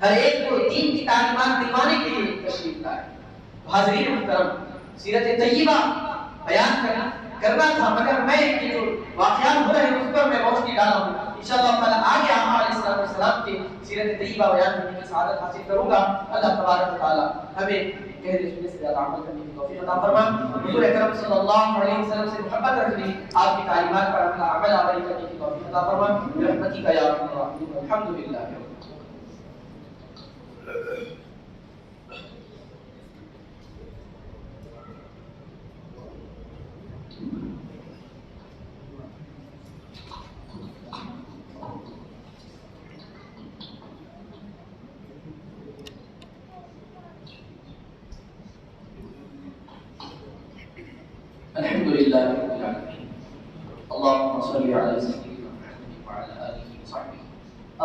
Speaker 3: ہر ایک کو دین کی تعلیمات دلوانے کے لیے تشریف لائے۔ حاضرین محترم، سیرت طیبہ بیان کرنا تھا، مگر میں یہ جو واقعات ہو رہے ہیں اس پر میں روشنی ڈالا ہوں۔ انشاءاللہ تعالیٰ آگے آقا علیہ السلام کے سیرت طیبہ بیان کرنے کی سعادت حاصل کروں گا۔ اللہ تبارک و تعالیٰ ہمیں کہنے سننے سے زیادہ عمل کرنے کی توفیق عطا فرما، حضور اکرم صلی اللہ علیہ وسلم سے محبت رکھنے، آپ کی تعلیمات پر عمل آوری کرنے کی توفیق عطا فرما برحمتک یا ارحم الراحمین۔ الحمدللہ۔ الحمد لله رب العالمين، اللهم صل على سيدنا محمد وعلى اله وصحبه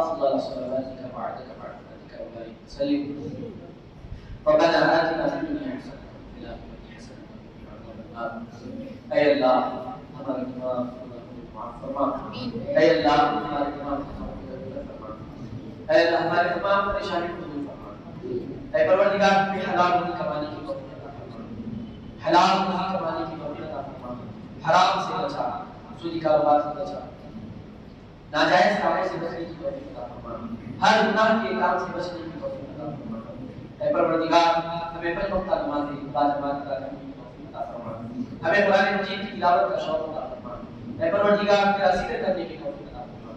Speaker 3: افضل صلواتك وعدك برحمتك وبارك وسلم. ربنا آتنا في الدنيا حسنة وفي الآخرة حسنة وقنا عذاب النار. اے اللہ ہمارے تمام گناہوں کو معاف فرما، اے اللہ ہمارے تمام خطاؤں کو مغفرت فرما، اے اللہ ہمارے تمام پریشانیوں کو دور فرما، اے پروردگار ہمیں حلال روزی کمانے کی توفیق عطا فرما، حلال روزی کمانے کی توفیق عطا فرما، حرام سے بچا، سودی کاروبار سے بچا، ناجائز کاموں سے بچنے کی توفیق عطا فرما، ہر گناہ کے کام سے بچنے کی توفیق عطا فرما، اے پروردگار ہمیں پنج وقتہ نمازیں باجماعت ادا کرنے کی توفیق عطا فرما، ہمیں قرآن مجید کی تلاوت کا شوق عطا فرما، اے پروردگار تیرا ذکر کرنے کی توفیق عطا فرما،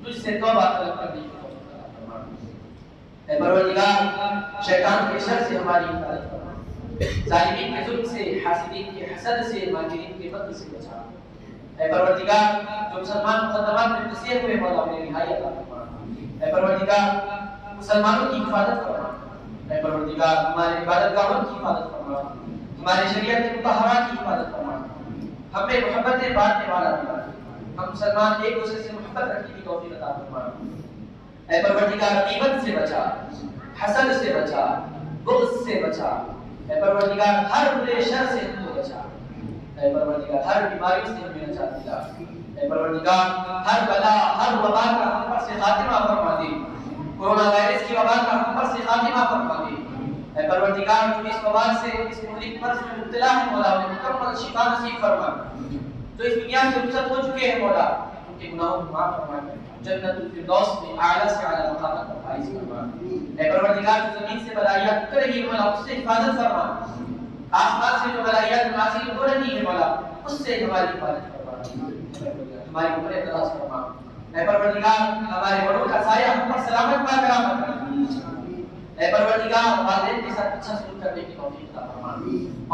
Speaker 3: تجھ سے توبہ طلب کرنے کی توفیق عطا فرما، اے پروردگار شیطان کے شر سے ہماری حفاظت فرما، ظالمین کے ظلم سے، حاسدین کے حسد سے، ماکرین کے مکر سے بچا، اے پروردگار جو مسلمان مقدمات میں پھنسے ہوئے مولا انہیں رہائی عطا فرما، اے پروردگار مسلمانوں کی حفاظت فرما، اے پروردگار ہمارے عبادت گاہوں کی حفاظت فرما، ہمارے شریعت مطہرہ کی حفاظت فرما، ہمیں محبتیں بانٹنے والا بنا، ہم مسلمان ایک دوسرے سے محبت رکھنے کی توفیق عطا فرما، اے پروردگار غیبت سے بچا، حسد سے بچا، بغض سے بچا، اے پروردگار ہر برے شر سے ہم کو بچا، اے پروردگار ہر بیماری سے ہمیں نجات دلا، اے پروردگار ہر بلا ہر وبا کا ہم پر سے خاتمہ فرما دے، کورونا وائرس کی وبا کا ہم پر سے خاتمہ فرما دے، اے پروردگار جو اس وبا سے اس ملک مرض میں مبتلا ہے مولا انہیں مکمل شفا نصیب فرما، جو اس دنیا سے رخصت ہو چکے ہیں مولا ان کے گناہوں کو معاف فرما، جنت الفردوس میں اعلیٰ سے اعلیٰ مقامات پر فائز فرما، اے پروردگار جو زمین سے بلائیات اتر رہی ہے مولا اس سے حفاظت فرما، آسمان سے جو بلائیات نازل ہو رہی ہے مولا اس سے ہماری حفاظت فرما، ہماری عمریں دراز فرما، اے پروردگار ہمارے بڑوں کا سایہ ہم پر سلامت برقرار رکھ، اے پروردگار والدین کے ساتھ اچھا سلوک کرنے کی توفیق عطا فرما،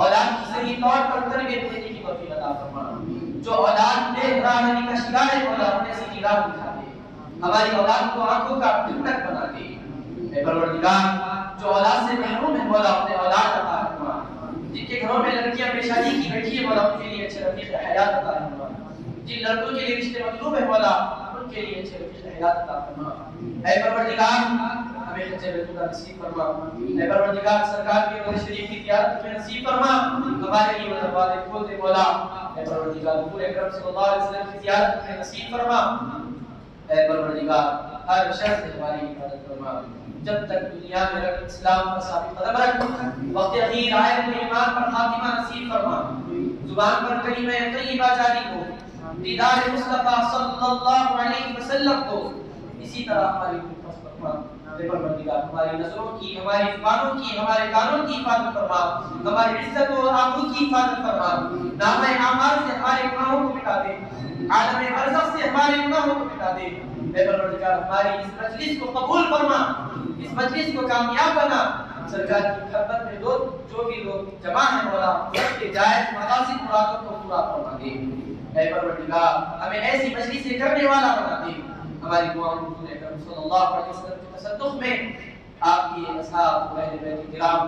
Speaker 3: اولاد کی صحیح طور پر تربیت دینے کی توفیق عطا فرما، جو اولاد بے راہ رہنے کا شکار ہے مولا انہیں سیدھی راہ دکھا دے، ہماری اولاد کو آنکھوں کا ٹھنڈک بنا دے۔ اے پروردگار جو اولاد سے محروم ہے مولا انہیں اولاد عطا فرما، جن کے گھروں میں لڑکیاں بے شادی کی بیٹھی ہے مولا ان کے لیے اچھے رفیق حیات عطا فرما، جن لڑکوں کے لیے رشتے مطلوب ہے مولا ان کے لیے اچھے رفیق حیات عطا فرما۔ اے پروردگار ہمیں حج بیت اللہ نصیب فرما، اے پروردگار سرکار کے روضہ شریف کی زیارت میں نصیب فرما، ہمارے لیے دروازے کھول دے مولا۔ اے پروردگار حضور اکرم صلی اللہ علیہ وسلم کی زیارت میں نصیب فرما، اے پروردگار ہر شر سے ہماری حفاظت فرما، جب تک دنیا میں رکھ اسلام پر ثابت قدم رکھ، وقت اخیر آئے تو ایمان پر خاتمہ نصیب فرما، زبان پر کلمہ طیبہ جاری ہو، دیدار مصطفیٰ صلی اللہ علیہ وسلم کو اسی طرح ہماری حفاظت فرما۔ اے پروردگار ہماری نظروں کی، ہماری زبانوں کی، ہمارے کانوں کی حفاظت فرما، ہماری عزت و آبرو کی حفاظت فرما، نامہ اعمال سے ہمارے گناہوں کو مٹا دے، عالم برزخ سے ہمارے گناہوں کو مٹا دے۔ اے پروردگار ہماری اس مجلس کو قبول فرما، اس مجلس کو کامیاب بنا، سرکار کی محبت میں جو بھی لوگ جمع ہیں مولا سب کے جائز مقاصد مرادوں کو پورا فرما دے۔ اے پروردگار ہمیں ایسی مجلس کرنے والا بنا دے، ہماری دعاؤں کو حضور اکرم صلی اللہ علیہ وسلم کے تصدق میں آپ کی اصحاب اہل بیت کرام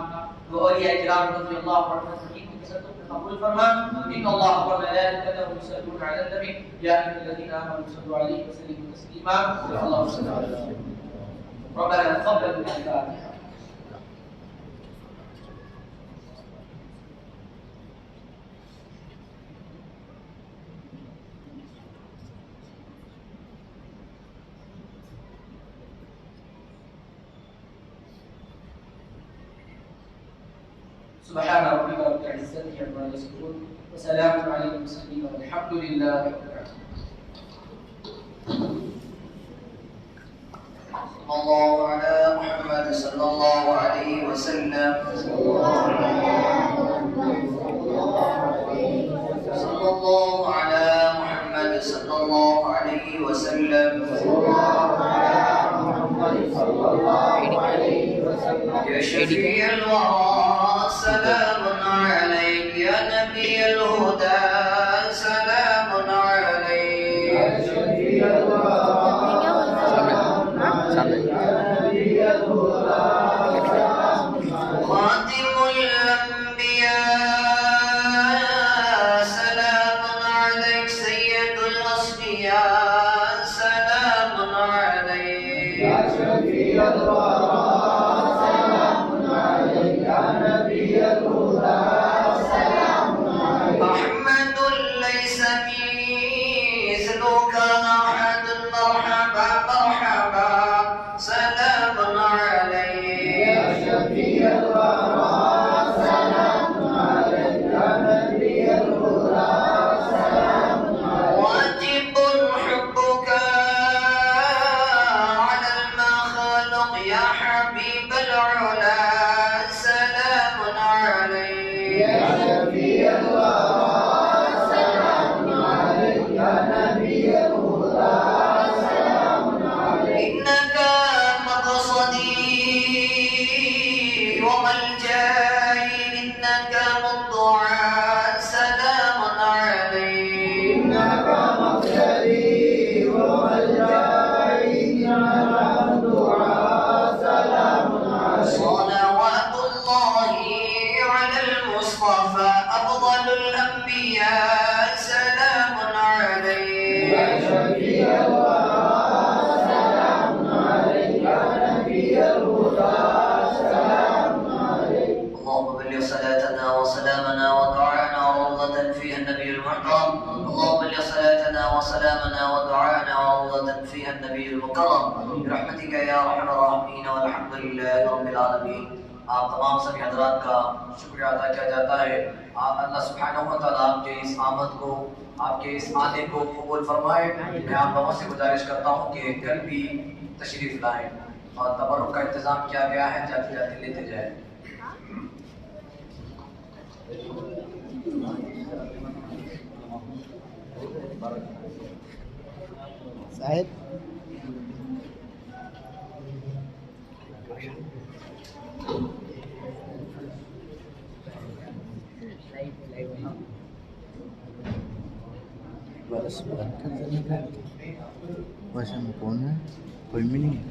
Speaker 3: و اولیاء کرام رضی اللہ عنہم کی تصدق میں قبول فرما۔ ان اللہ وملائکتہ یصلون علی النبی یا ایھا الذین آمنوا صلوا علیہ وسلموا تسلیما۔ اللهم صل علی محمد ربنا تقبل منا الفاتحہ۔ سبحان ربك رب العزة عما يصفون وسلام على المرسلين والحمد لله رب العالمين۔
Speaker 1: صلى الله على محمد صلى الله عليه وسلم، صلى الله على محمد صلى الله عليه وسلم، يا شفيع الورى سلام عليك، يا نبي الهدى سلام عليك، يا شفيع الورى خاتم الأنبياء سلام عليك، سيد الأصفياء سلام عليك، يا شفيع الورى سلام عليك، يا نبي الهدى سلام عليك، أحمد ليس مثلك أحد، مرحبا مرحبا سلام عليك، يا شفيع الورى سلام عليك، يا نبي الهدى سلام عليك، واجب حبك على المخلوق، يا حبيب العلا سلام عليك، يا شفيع الورى سلام عليك، يا نبي الهدى سلام عليك، إنك مقصدي وملجأي، إنك مضجعي سلام عليك، إنك مقصدي وملجأي، إنك مضجعي سلام عليك، صلوات الله على المصطفى أفضل الأنبياء سلام عليك، يا شفيع الورى سلام عليك، يا نبي الهدى سلام عليك، اللهم بلغ صلاتنا وسلامنا ودعاءنا وروضة فيها النبي المحترم، اللهم بلغ صلاتنا وسلامنا ودعاءنا وروضة فيها النبي المكرم برحمتك يا ارحم الراحمين، والحمد لله رب العالمين۔ آپ تمام سبھی حضرات کا شکریہ ادا کیا جاتا ہے۔ اللہ سبحانہ و تعالیٰ آپ کے اس آمد کو، آپ کے اس آنے کو قبول فرمائے۔ میں آپ لوگوں سے گزارش کرتا ہوں کہ کل بھی تشریف لائیں اور تبرک کا انتظام کیا گیا ہے، جاتے جاتے لیتے جائیں۔
Speaker 4: صاحب بس پتھر سے نکال کے ویسے میں کون ہے کوئی بھی نہیں ہے